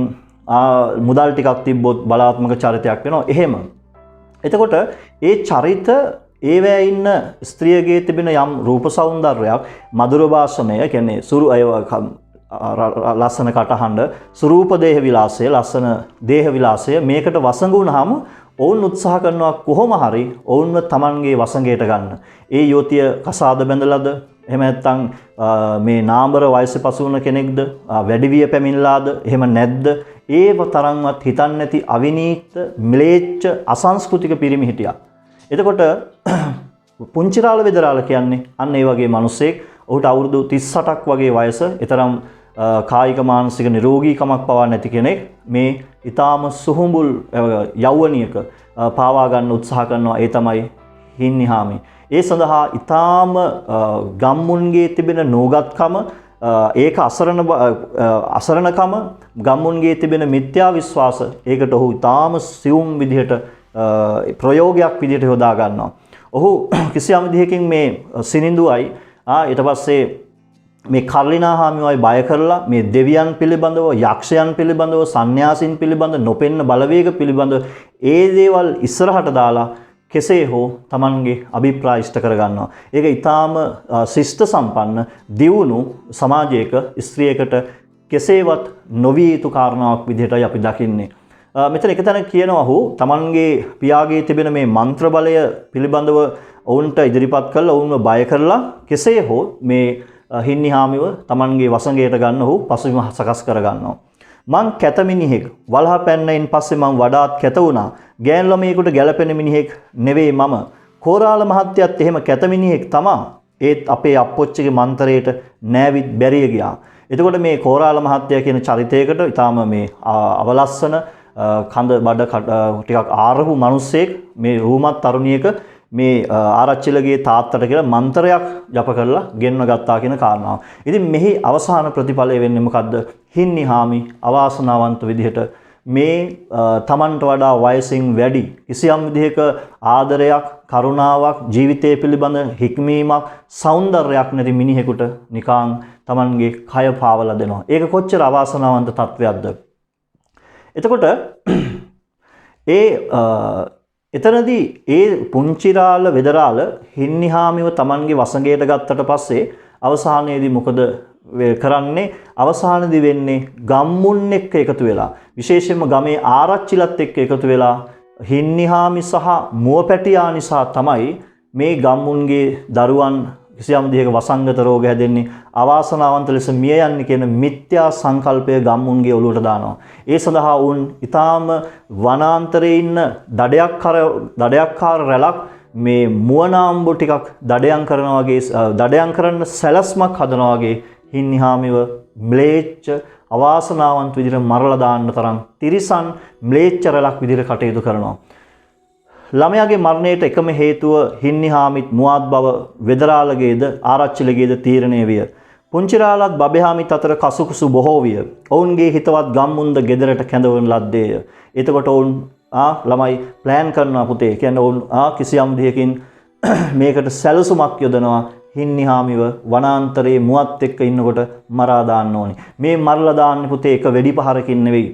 මුදල් ටිකක් තිබ්බොත් බලාත්මක චරිතයක් වෙනවා. එහෙම. එතකොට ඒ චරිත ඒවැ ඉන්න ස්ත්‍රියගේ තිබෙන යම් රූප සෞන්දර්යයක් මధుර භාෂණය කියන්නේ ලස්සන කටහඬ සුරූප දේහ විලාසය ලස්සන දේහ විලාසය මේකට වසඟ වුණාම ඔවුන් උත්සාහ කරනවා කොහොම හරි ඔවුන්ව Tamanගේ වසඟයට ගන්න. ඒ යෝතිය කසාද බැඳලාද එහෙම නැත්නම් මේ නාඹර වයසේ පසු වුණ කෙනෙක්ද වැඩිවිය පැමිණලාද එහෙම නැද්ද ඒව තරම්වත් හිතන්නේ නැති අවිනීත මිලේච්ඡ අසංස්කෘතික පිරිමි හිටියා. එතකොට පුංචිරාල වෙදරාල කියන්නේ අන්න ඒ වගේ මිනිසෙක්. ඔහුට අවුරුදු 38ක් වගේ වයස. ඊතරම් කායික මානසික නිරෝගීකමක් පවා නැති කෙනෙක් මේ ඊටාම සුහුඹුල් යෞවනියක පාවා ගන්න උත්සාහ කරනවා. ඒ තමයි හින්නිහාමි. ඒ සඳහා ඊටාම ගම්මුන්ගේ තිබෙන නෝගත්කම ඒක අසරණකම ගම්මුන්ගේ තිබෙන මිත්‍යා විශ්වාස ඒකට ඔහු ඊටාම සියුම් විදිහට ප්‍රයෝගයක් විදිහට යොදා ගන්නවා. ඔහු කිසියම් විදිහකින් මේ සිනිඳුයි ඊට පස්සේ මේ කර්ලිනා හාමියෝයි බය කරලා මේ දෙවියන් පිළිබඳව යක්ෂයන් පිළිබඳව සන්‍යාසීන් පිළිබඳව නොපෙන්න බලවේග පිළිබඳව ඒ දේවල් ඉස්සරහට දාලා කෙසේ හෝ Tamanගේ අභිප්‍රාය ඉෂ්ට කරගන්නවා. ඒක ඊටාම ශිෂ්ට සම්පන්න දියුණු සමාජයක ස්ත්‍රියකට කෙසේවත් නොවිය යුතු කාරණාවක් විදිහටයි අපි දකින්නේ. මෙතන එක තැනක කියනවා ඔහු Tamanගේ පියාගේ තිබෙන මේ මන්ත්‍ර බලය පිළිබඳව ඔවුන්ට ඉදිරිපත් කළා ඔවුන්ව බය කරලා කෙසේ හෝ මේ හින්නිහාමිව Tamanගේ වසඟයට ගන්න ඔහු පසුබිම සකස් කරගන්නවා. මං කැත මිනිහෙක් වලහ පැන්නයින් පස්සේ මං වඩාත් කැත වුණා. ගෑන් ළමයෙකුට ගැළපෙන මිනිහෙක් නෙවෙයි මම. කෝරාල මහත්තයත් එහෙම කැත මිනිහෙක් තමා. ඒත් අපේ අප්පොච්චිගේ මන්තරේට නෑවිත් බැරිය ගියා. එතකොට මේ කෝරාල මහත්තයා කියන චරිතයකට ඊටාම මේ අවලස්සන කඳ බඩ ටිකක් ආරහු මිනිස්සෙක් මේ රූමත් තරුණියක මේ ආරච්චිලගේ තාත්තට කියලා මන්ත්‍රයක් ජප කරලා ගෙන්ව ගත්තා කියන කාරණාව. ඉතින් මෙහි අවසාන ප්‍රතිඵලය වෙන්නේ මොකද්ද? හින්නිහාමි අවාසනාවන්ත විදිහට මේ Tamanට වඩා වයසින් වැඩි කිසියම් විදිහක ආදරයක්, කරුණාවක්, ජීවිතය පිළිබඳ හික්මීමක්, සෞන්දර්යයක් නැති මිනිහෙකුට නිකං Tamanගේ කය පාවලා දෙනවා. ඒක කොච්චර අවාසනාවන්ත තත්වයක්ද? එතකොට එතනදී ඒ පුංචිරාල වෙදරාල හින්නිහාමිව Tamanගේ වසඟයට ගත්තට පස්සේ අවසානයේදී මොකද කරන්නේ? අවසානයේදී වෙන්නේ ගම්මුන් එක්ක එකතු වෙලා විශේෂයෙන්ම ගමේ ආරච්චිලත් එක්ක එකතු වෙලා හින්නිහාමි සහ මුවපැටියා නිසා තමයි මේ ගම්මුන්ගේ දරුවන් කිසියම් දෙයක වසංගත රෝග හැදෙන්නේ අවාසනාවන්ත ලෙස මිය යන්නේ කියන මිත්‍යා සංකල්පය ගම්මුන්ගේ ඔළුවට දානවා. ඒ සඳහා වුන් ඊටාම වනාන්තරයේ ඉන්න දඩයක්කාර රැලක් මේ මුවනාම්බු ටිකක් දඩයන් කරනවා වගේ දඩයන් කරන්න සැලැස්මක් හදනවා වගේ හින්නිහාමිව ම්ලේච්ඡ අවාසනාවන්ත විදිහට මරලා දාන්න තරම් තිරිසන් ම්ලේච්ඡ රැලක් විදිහට කටයුතු කරනවා. ළමයාගේ මරණයට එකම හේතුව හින්නිහාමිත් මුවාත් බව වෙදරාලගේද ආරච්චිලගේද තීරණය විය. පුංචිරාලත් බබෙහාමිත් අතර කසුකුසු බොහෝ විය. ඔවුන්ගේ හිතවත් ගම්මුන්ද ගෙදරට කැඳවන ලද්දේය. එතකොට ඔවුන් ළමයි ප්ලෑන් කරනවා පුතේ. කියන්නේ ඔවුන් කිසියම් දෙයකින් මේකට සැලසුමක් යොදනවා. හින්නිහාමිව වනාන්තරයේ මුවත් එක්ක ඉන්නකොට මරා දාන්න ඕනේ. මේ මරලා දාන්නේ පුතේ එක වෙඩි පහරකින් නෙවෙයි.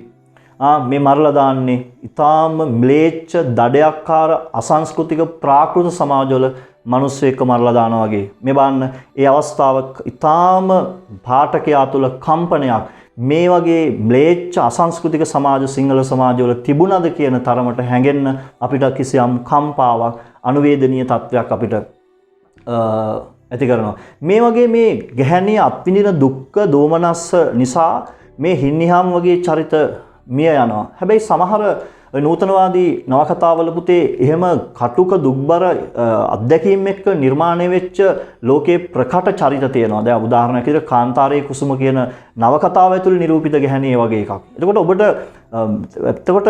මේ මරලා දාන්නේ ඊටාම ම්ලේච්ඡ දඩයක්කාර අසංස්කෘතික ප්‍රාකෘත සමාජවල මිනිස්සු එක්ක මරලා දානවා වගේ. මේ බලන්න ඒ අවස්ථාව ඊටාම පාඨකයා තුළ කම්පනයක් මේ වගේ ම්ලේච්ඡ අසංස්කෘතික සමාජ සිංහල සමාජවල තිබුණද කියන තරමට හැඟෙන්න අපිට කිසියම් කම්පාවක් අනුවේදනීය තත්වයක් අපිට ඇති කරනවා. මේ වගේ මේ ගැහැණිය අත්විඳින දුක්ඛ දෝමනස්ස නිසා මේ හින්නිහාම් වගේ චරිත මිය යනවා. හැබැයි සමහර නූතනවාදී නවකතාවල පුතේ එහෙම කටුක දුක්බර අත්දැකීම් එක්ක නිර්මාණය වෙච්ච ලෝකේ ප්‍රකට චරිත තියෙනවා. දැන් උදාහරණයක් විදිහට කාන්තාරයේ කුසුම කියන නවකතාව ඇතුළේ නිරූපිත ගැහැණිය වගේ එකක්. එතකොට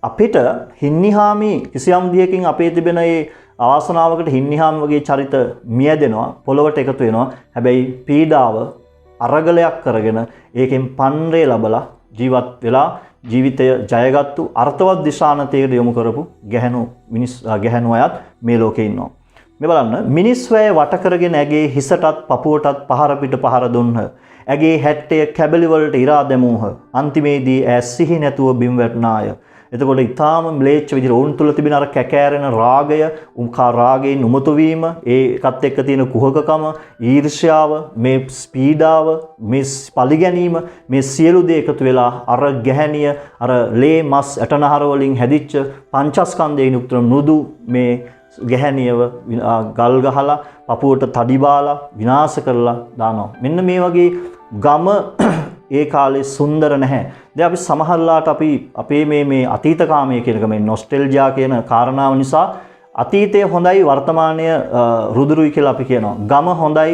අපිට හින්නිහාමි කිසියම් දියකින් අපේ තිබෙන ඒ අවාසනාවකට හින්නිහාම් වගේ චරිත මියදෙනවා, පොළවට එකතු වෙනවා. හැබැයි පීඩාව අරගලයක් කරගෙන ඒකෙන් පන්රේ ලබලා ජීවත් වෙලා ජීවිතය ජයගත්තු අර්ථවත් දිශානතයකට යොමු කරපු ගැහැණු අයත් මේ ලෝකේ ඉන්නවා. මේ බලන්න මිනිස් වැය වට කරගෙන ඇගේ හිසටත් පපුවටත් පහර පිට පහර දුන්හ. ඇගේ හැට්ටය කැබලි වලට ඉරා දැමූහ. අන්තිමේදී ඈ සිහි නැතුව බිම් වැටුණාය. එතකොට ඊටාම ම්ලේච්ඡ විදිහට ඔවුන් තුළ තිබෙන අර කැකෑරෙන රාගය, රාගයෙන් උමතු වීම, ඒකත් එක්ක තියෙන කුහකකම, ඊර්ෂ්‍යාව, මේ ස්පීඩාව, මේ පරිගැනීම, මේ සියලු දේ එකතු වෙලා අර ගැහැණිය අර ලේ මස් ඇටනහර වලින් හැදිච්ච පංචස්කන්ධයෙන් යුක්ත මෘදු මේ ගැහැණියව ගල් ගහලා පපුවට තඩි බාලා විනාශ කරලා දානවා. මෙන්න මේ වගේ ගම ඒ කාලේ සුන්දර නැහැ. දැන් අපි සමහරලාට අපි අපේ මේ අතීතකාමයේ කියන මේ නොස්ටැල්ජියා කියන කාරණාව නිසා අතීතය හොඳයි වර්තමානය රුදුරුයි කියලා අපි කියනවා. ගම හොඳයි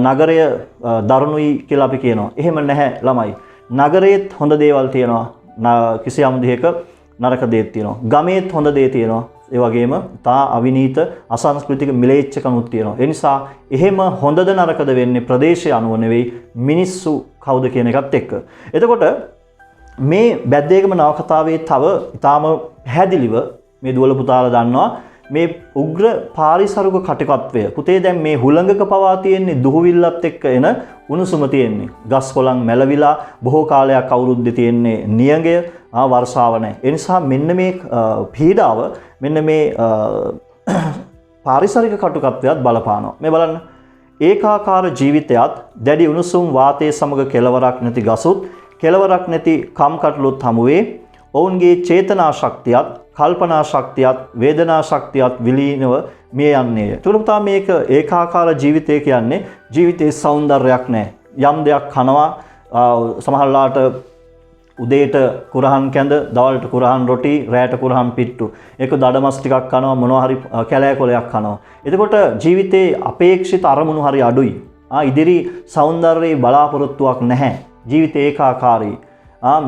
නගරය දරුණුයි කියලා අපි කියනවා. එහෙම නැහැ ළමයි. නගරයේත් හොඳ දේවල් තියෙනවා. කිසියම් දෙයක නරක දේත් තියෙනවා. ගමේත් හොඳ දේ තියෙනවා. ඒ වගේම තා අවිනීත අසංස්කෘතික මිලේච්ඡකනුත් තියෙනවා. ඒ නිසා එහෙම හොඳද නරකද වෙන්නේ ප්‍රදේශය අනුව නෙවෙයි මිනිස්සු කවුද කියන එකත් එක්ක. එතකොට මේ බැද්දේගම නවකතාවේ තව ඊටාම පැහැදිලිව මේ දුවල පුතාලා දන්නවා මේ උග්‍ර පාරිසරික කටකත්වය. පුතේ දැන් මේ හුළඟක පවා තියෙන්නේ දුහවිල්ලත් එක්ක එන උණුසුම තියෙන්නේ. ගස් කොළන් මැලවිලා බොහෝ කාලයක් අවුරුද්දේ තියෙන්නේ නියඟය වර්ෂාව නැහැ. ඒ නිසා මෙන්න මේ පීඩාව මෙන්න මේ පාරිසරික කටුකත්වයක් බලපානවා. මේ බලන්න ඒකාකාර ජීවිතයත් දැඩි උණුසුම් වාතයේ සමග කෙලවරක් නැති ගසුත් කෙලවරක් නැති කම්කටොළුත් හමුවේ ඔවුන්ගේ චේතනා ශක්තියත් කල්පනා ශක්තියත් වේදනා ශක්තියත් විලීනව මිය යන්නේය. තුරුපතා මේක ඒකාකාර ජීවිතය කියන්නේ ජීවිතයේ සෞන්දර්යයක් නැහැ. යම් දෙයක් කනවා සමහරලාට උදේට කුරහන් කැඳ, දවල්ට කුරහන් රොටි, රැට කුරහන් පිට්ටු. ඒක දඩමස් ටිකක් කනවා, මොනවා හරි කැලෑ කොලයක් කනවා. එතකොට ජීවිතේ අපේක්ෂිත අරමුණු හරි අඩුයි. ඉදිරි සෞන්දර්යයේ බලාපොරොත්තුවක් නැහැ. ජීවිතේ ඒකාකාරී.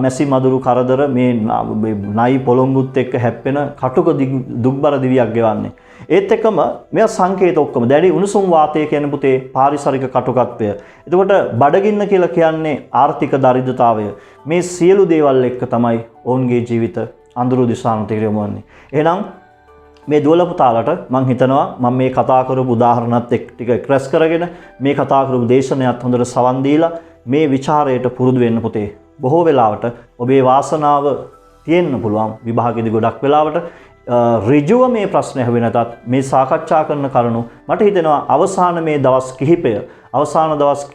මැසි මදුරු කරදර මේ නයි පොළොංගුත් එක්ක හැප්පෙන කටුක දුක්බර දිවියක් ගෙවන්නේ. ඒත් එක්කම මෙයා සංකේත ඔක්කොම දැඩි උණුසුම් වාතය කියන පුතේ පාරිසරික කටුකත්වය. එතකොට බඩගින්න කියලා කියන්නේ ආර්ථික දරිද්‍රතාවය. මේ සියලු දේවල් එක්ක තමයි ඔවුන්ගේ ජීවිත අඳුරු දිශානතයට යොමු වෙන්නේ. එහෙනම් මේ දුවල පුතාලට මම හිතනවා මම මේ කතා කරපු උදාහරණත් එක්ක ටික රැස් කරගෙන මේ කතා කරපු දේශනයත් හොඳට සවන් දීලා මේ ਵਿਚාරයට පුරුදු වෙන්න පුතේ. බොහෝ වෙලාවට ඔබේ වාසනාව තියෙන්න පුළුවන් විභාගෙදි ගොඩක් වෙලාවට ඍජුව මේ ප්‍රශ්න ඇහුවේ නැතත් මේ සාකච්ඡා කරන කරුණු මට හිතෙනවා අවසාන මේ දවස්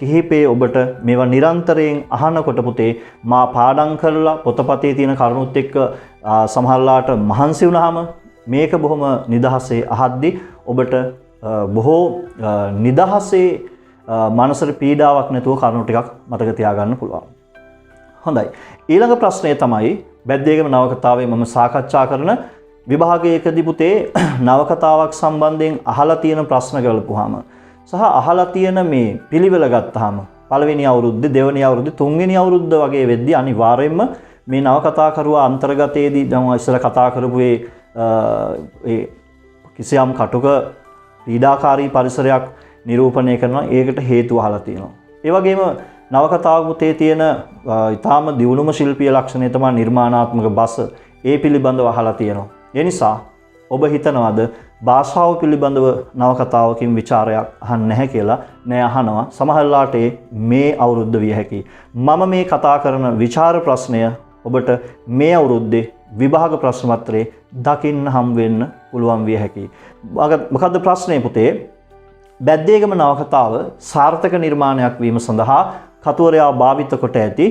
කිහිපයේ ඔබට මේවා නිරන්තරයෙන් අහනකොට පුතේ මා පාඩම් කරලා පොතපතේ තියෙන කරුණුත් එක්ක සමහරලාට මහන්සි වුණාම මේක බොහොම නිදහසේ අහද්දි ඔබට බොහෝ නිදහසේ මනසට පීඩාවක් නැතුව කරුණු ටිකක් මතක තියාගන්න පුළුවන්. හොඳයි. ඊළඟ ප්‍රශ්නය තමයි බැද්දේගම නවකතාවේ මම සාකච්ඡා කරන විභාගයකදී පුතේ නවකතාවක් සම්බන්ධයෙන් අහලා තියෙන ප්‍රශ්න ගලපුවාම සහ අහලා තියෙන මේ පිළිවෙල ගත්තාම පළවෙනි අවුරුද්දේ දෙවෙනි අවුරුද්දේ තුන්වෙනි අවුරුද්ද වගේ වෙද්දී අනිවාර්යයෙන්ම මේ නවකතා කරුවා අන්තර්ගතයේදී දැන් ඉස්සර කතා කරපු ඒ කිසියම් කටුක පීඩාකාරී පරිසරයක් නිරූපණය කරනවා. ඒකට හේතු අහලා තියෙනවා. ඒ වගේම නවකතාව පුතේ තියෙන ඊටාම දියුණුම ශිල්පීය ලක්ෂණය තමයි නිර්මාණාත්මක බස. ඒ පිළිබඳව අහලා තියෙනවා. ඒ නිසා ඔබ හිතනවාද භාෂාව පිළිබඳව නවකතාවකින් ਵਿਚාරයක් අහන්න නැහැ කියලා? නෑ, අහනවා. සමහරලාට මේ අවුරුද්ද විය හැකියි. මම මේ කතා කරන විචාර ප්‍රශ්නය ඔබට මේ අවුරුද්දේ විභාග ප්‍රශ්න පත්‍රයේ දකින්න හම් වෙන්න පුළුවන් විය හැකියි. මොකද්ද ප්‍රශ්නේ පුතේ? බැද්දේගම නවකතාව සාර්ථක නිර්මාණයක් වීම සඳහා කතුවරයා භාවිත කොට ඇති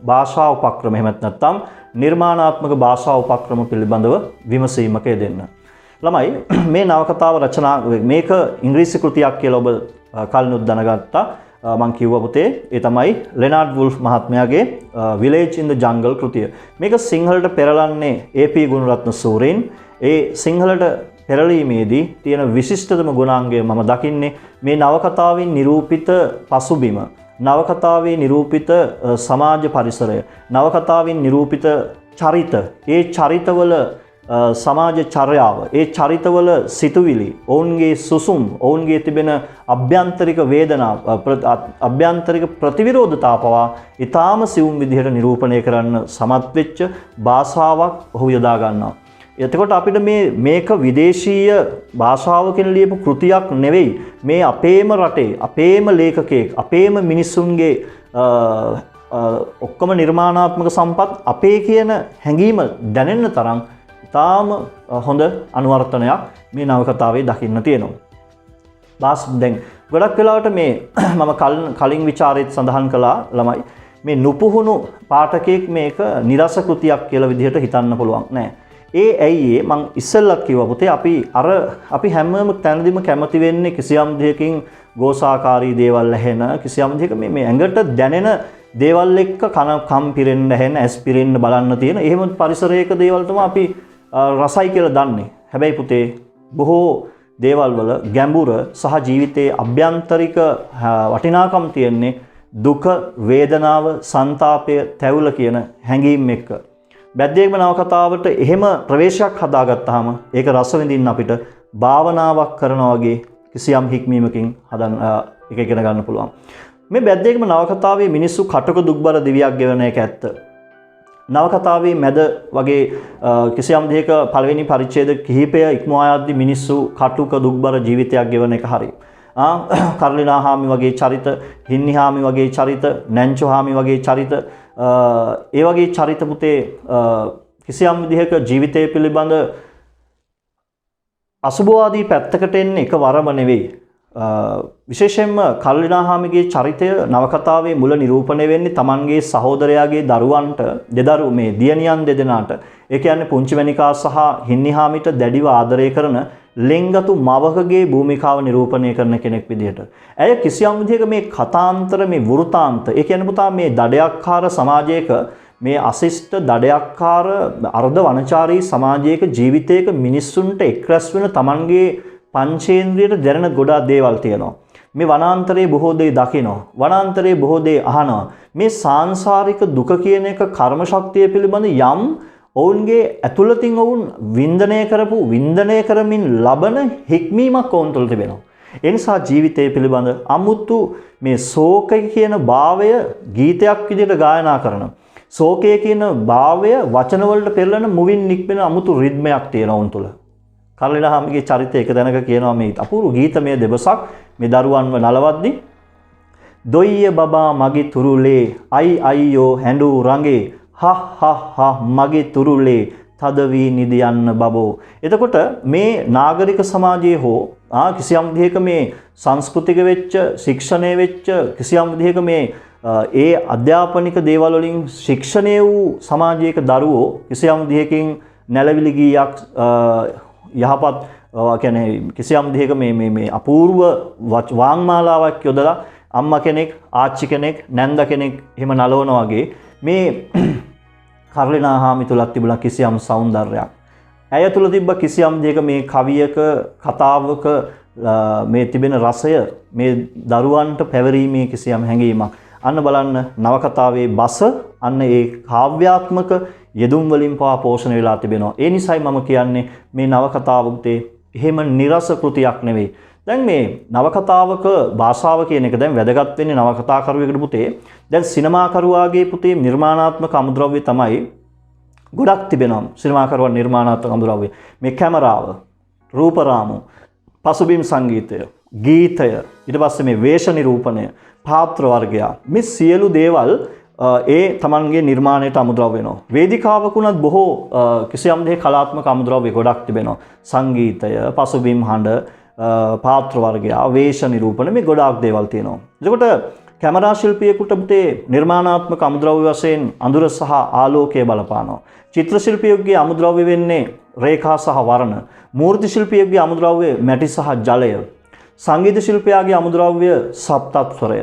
භාෂා උපක්‍රම එහෙමත් නැත්නම් නිර්මාණාත්මක භාෂා උපක්‍රම පිළිබඳව විමසීමක යෙදෙන්න. ළමයි මේ නවකතාව රචනා මේක ඉංග්‍රීසි කෘතියක් කියලා ඔබ කලිනුත් දැනගත්තා. මම කිව්වා පුතේ ඒ තමයි ලෙනාඩ් වුල්ෆ් මහත්මයාගේ Village in the Jungle කෘතිය. මේක සිංහලට පෙරලන්නේ AP ගුණරත්න සූරීන්. ඒ සිංහලට පෙරලීමේදී තියෙන විශිෂ්ටතම ගුණාංගය මම දකින්නේ මේ නවකතාවෙන් නිරූපිත පසුබිම, නවකතාවේ නිරූපිත සමාජ පරිසරය, නවකතාවෙන් නිරූපිත චරිත, ඒ චරිතවල සමාජ චර්යාව, ඒ චරිතවල සිතුවිලි, ඔවුන්ගේ සුසුම්, ඔවුන්ගේ තිබෙන අභ්‍යන්තරික වේදනා, අභ්‍යන්තරික ප්‍රතිවිරෝධතා පවා ඊටාම සියුම් විදිහට නිරූපණය කරන්න සමත් වෙච්ච භාෂාවක් ඔහු යොදා ගන්නවා. එතකොට අපිට මේක විදේශීය භාෂාවකින් ලියපු කෘතියක් නෙවෙයි. මේ අපේම රටේ, අපේම ලේඛකයෙක්, අපේම මිනිස්සුන්ගේ ඔක්කොම නිර්මාණාත්මක සම්පත් අපේ කියන හැඟීම දැනෙන්න තරම් තාම හොඳ අනුවර්තනයක් මේ නවකතාවේ දකින්න තියෙනවා. දැන් ගොඩක් වෙලාවට මේ මම කලින් විචාරයේත් සඳහන් කළා ළමයි මේ නුපුහුණු පාඨකයෙක් මේක නිරස කෘතියක් කියලා විදිහට හිතන්න පුළුවන් නෑ. ඇයි මං ඉස්සෙල්ලත් කිව්වා පුතේ අපි හැමම තැනදීම කැමති වෙන්නේ කිසියම් දෙයකින් ගෝසාකාරී දේවල් ඇහෙන, කිසියම් දෙයක මේ ඇඟට දැනෙන දේවල් එක්ක කම් පිරෙන්න ඇහෙන, ඇස් පිරෙන්න බලන්න තියෙන එහෙම පරිසරයක දේවල් තමයි අපි රසයි කියලා දන්නේ. හැබැයි පුතේ බොහෝ දේවල් වල ගැඹුර සහ ජීවිතයේ අභ්‍යන්තරික වටිනාකම් තියෙන්නේ දුක, වේදනාව, සංතාපය, තැවුල කියන හැඟීම් එක්ක. බැද්දේගම නවකතාවට එහෙම ප්‍රවේශයක් හදාගත්තාම ඒක රස විඳින්න අපිට භාවනාවක් කරනවා වගේ කිසියම් හික්මීමකින් ඒක ඉගෙන ගන්න පුළුවන්. මේ බැද්දේගම නවකතාවේ මිනිස්සු කටක දුක්බර දිවියක් ගෙවන එක ඇත්ත. නවකතාවේ මැද වගේ කිසියම් දෙයක පළවෙනි පරිච්ඡේද කිහිපය ඉක්මවා යද්දී මිනිස්සු කටුක දුක්බර ජීවිතයක් ගෙවන එක හරි. කරලිනා හාමි වගේ චරිත, හින්නි හාමි වගේ චරිත, නැන්චෝ හාමි වගේ චරිත, ඒ වගේ චරිත පුතේ කිසියම් විදිහක ජීවිතය පිළිබඳ අසුභවාදී පැත්තකට එන්නේ එක වරම නෙවෙයි. විශේෂයෙන්ම කරලිනා හාමිගේ චරිතය නවකතාවේ මුල නිරූපණය වෙන්නේ තමන්ගේ සහෝදරයාගේ දරුවන්ට, මේ දියණියන් දෙදෙනාට. ඒ කියන්නේ පුංචිවැනිකා සහ හින්නි හාමිට දැඩිව ආදරය කරන ලෙන්ගතු මවකගේ භූමිකාව නිරූපණය කරන කෙනෙක් විදිහට. ඇය කිසියම් විදිහක මේ කතාන්තර, මේ වෘතාන්ත, ඒ කියන්නේ පුතා මේ දඩයක්කාර සමාජයක, මේ අශිෂ්ට දඩයක්කාර අර්ධ වනචාරී සමාජයක ජීවිතයක මිනිස්සුන්ට එක්රැස් වෙන තමන්ගේ පංචේන්ද්‍රියට දැනෙන ගොඩාක් දේවල් තියෙනවා. මේ වනාන්තරයේ බොහෝ දේ දකිනවා. වනාන්තරයේ බොහෝ දේ අහනවා. මේ සාංශාරික දුක කියන එක කර්ම ශක්තිය පිළිබඳ යම් ඔවුන්ගේ ඇතුළතින් ඔවුන් වින්දනය කරමින් ලබන හික්මීමක් ඔවුන් තුළ තිබෙනවා. ඒ නිසා ජීවිතය පිළිබඳ අමුතු මේ ශෝකය කියන භාවය ගීතයක් විදිහට ගායනා කරන, ශෝකය කියන භාවය වචන වලට පෙරලන මුවින් නික්මෙන අමුතු රිද්මයක් තියෙනවා ඔවුන් තුළ. කරලිනා හාමිගේ චරිතය එක දැනක කියනවා මේ අපූර්ව ගීතමය දෙබසක් මේ දරුවන්ව නලවද්දී දොයිය බබා මගේ තුරුලේ අයියෝ හැඬු රඟේ හහ මගේ තුරුලේ තද වී නිදියන්න බබෝ. එතකොට මේ නාගරික සමාජයේ හෝ කිසියම් විදිහක මේ සංස්කෘතික වෙච්ච, ශික්ෂණය වෙච්ච කිසියම් විදිහක මේ ඒ අධ්‍යාපනික දේවල් වලින් ශික්ෂණය වූ සමාජයක දරුවෝ කිසියම් විදිහකින් නැලවිලි ගීයක් යහපත් කියන්නේ කිසියම් විදිහක මේ අපූර්ව වාංමාලාවක් යොදලා අම්මා කෙනෙක්, ආච්චි කෙනෙක්, නැන්ද කෙනෙක් එහෙම නලවනවා වගේ මේ කරලිනා හාමි තුලක් තිබුණා කිසියම් సౌందර්යයක්. ඇය තුල තිබ්බ කිසියම් දෙයක මේ කවියක, කතාවක මේ තිබෙන රසය මේ දරුවන්ට පැවරීමේ කිසියම් හැඟීමක්. අන්න බලන්න නවකතාවේ බස අන්න ඒ කාව්‍යාත්මක යෙදුම් වලින් පවා පෝෂණය වෙලා තිබෙනවා. ඒ නිසයි මම කියන්නේ මේ නවකතාව පුතේ එහෙම නිරස කෘතියක් නෙවෙයි. දැන් මේ නවකතාවක භාෂාව කියන එක දැන් වැදගත් වෙන්නේ නවකතාකරුවෙකුට පුතේ. දැන් සිනමාකරුවාගේ පුතේ නිර්මාණාත්මක අමුද්‍රව්‍ය තමයි ගොඩක් තිබෙනවා. සිනමාකරුවා නිර්මාණාත්මක අමුද්‍රව්‍ය මේ කැමරාව, රූපරාමු, පසුබිම් සංගීතය, ගීතය, ඊට පස්සේ මේ වේශ නිරූපණය, පාත්‍ර වර්ගය, මේ සියලු දේවල් ඒ තමන්ගේ නිර්මාණයට අමුද්‍රව්‍ය වෙනවා. වේදිකාවකුණත් බොහෝ කිසියම් දෙයක කලාත්මක අමුද්‍රව්‍ය ගොඩක් තිබෙනවා. සංගීතය, පසුබිම් හඬ, පාත්‍ර වර්ගය, වේශ නිරූපණ මේ ගොඩාක් දේවල් තියෙනවා. එතකොට කැමරා ශිල්පියෙකුට පුතේ නිර්මාණාත්මක අමුද්‍රව්‍ය වශයෙන් අඳුර සහ ආලෝකය බලපානවා. චිත්‍ර ශිල්පියෙකුගේ අමුද්‍රව්‍ය වෙන්නේ රේඛා සහ වර්ණ. මූර්ති ශිල්පියෙකුගේ අමුද්‍රව්‍ය මැටි සහ ජලය. සංගීත ශිල්පියාගේ අමුද්‍රව්‍ය සප්තස්වරය.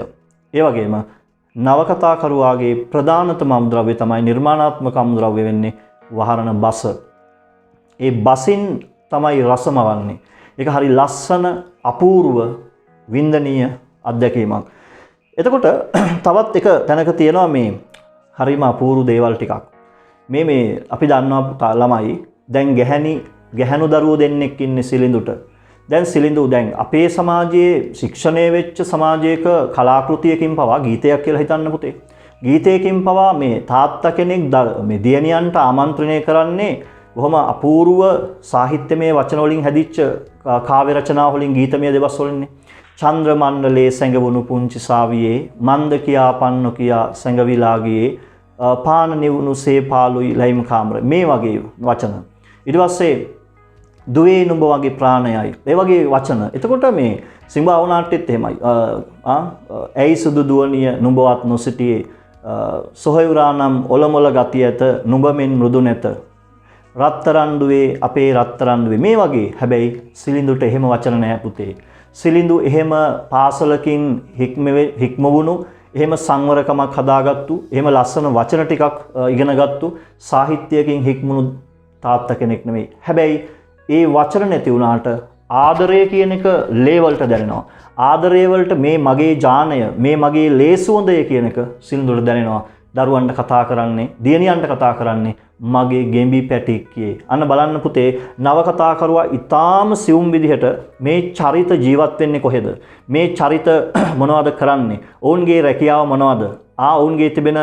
ඒ වගේම නවකතාකරුවාගේ ප්‍රධානතම අමුද්‍රව්‍ය තමයි නිර්මාණාත්මක අමුද්‍රව්‍ය වෙන්නේ වහරණ බස. ඒ බසින් තමයි රසම වන්නේ. ඒක හරි ලස්සන, අපූර්ව, වින්දනීය අත්දැකීමක්. එතකොට තවත් එක තැනක තියෙනවා මේ හරිම අපූර්ව දේවල් ටිකක්. මේ අපි දන්නවා ළමයි දැන් ගැහැණු දරුවෝ දෙන්නෙක් ඉන්නේ සිලිඳුට. දැන් සිලිඳු දැන් අපේ සමාජයේ ශික්ෂණය වෙච්ච සමාජයක කලාකෘතියකින් පවා ගීතයක් කියලා හිතන්න පුතේ. ගීතයකින් පවා මේ තාත්තා කෙනෙක් මේ දියණියන්ට ආමන්ත්‍රණය කරන්නේ බොහොම අපූර්ව සාහිත්‍යමය වචන වලින් හැදිච්ච කාව්‍ය රචනා වලින් ගීතමය දෙබස් වලින්නේ. චන්ද්‍ර මණ්ඩලයේ සැඟවුණු පුංචි සාවියේ මන්ද කියා පන්නු කියා සැඟවිලා ගියේ පාන නිවුණු සේපාලුයි ලයිම් කාමර මේ වගේ වචන. ඊට පස්සේ දුවේ නුඹ වගේ ප්‍රාණයයි ඒ වගේ වචන. එතකොට මේ සිංහා වුණාට්ටෙත් එහෙමයි. ඇයි සුදු දුවනිය නුඹවත් නොසිටියේ සොහයුරා නම් ඔලොමොල ගතිය ඇත නුඹ මෙන් මෘදු නැත රත්තරන් දුවේ අපේ රත්තරන් දුවේ මේ වගේ. හැබැයි සිලිඳුට එහෙම වචන නැහැ පුතේ. සිලිඳු එහෙම පාසලකින් හික්ම වුණු, එහෙම සංවරකමක් හදාගත්තු, එහෙම ලස්සන වචන ටිකක් ඉගෙනගත්තු සාහිත්‍යයකින් හික්මුණු තාත්තා කෙනෙක් නෙවෙයි. හැබැයි ඒ වචන නැති වුණාට ආදරය කියන එක ලේවලට දැනෙනවා. ආදරය වලට මේ මගේ ඥානය, මේ මගේ ලේසුවඳය කියන එක සිලිඳුට දැනෙනවා. දරුවන්ට කතා කරන්නේ, දියණියන්ට කතා කරන්නේ මගේ ගෙම්බි පැටික්කේ. අන්න බලන්න පුතේ නවකතාකරුවා ඊටාම සියුම් විදිහට මේ චරිත ජීවත් වෙන්නේ කොහෙද? මේ චරිත මොනවද කරන්නේ? ඔවුන්ගේ රැකියාව මොනවද? ඔවුන්ගේ තිබෙන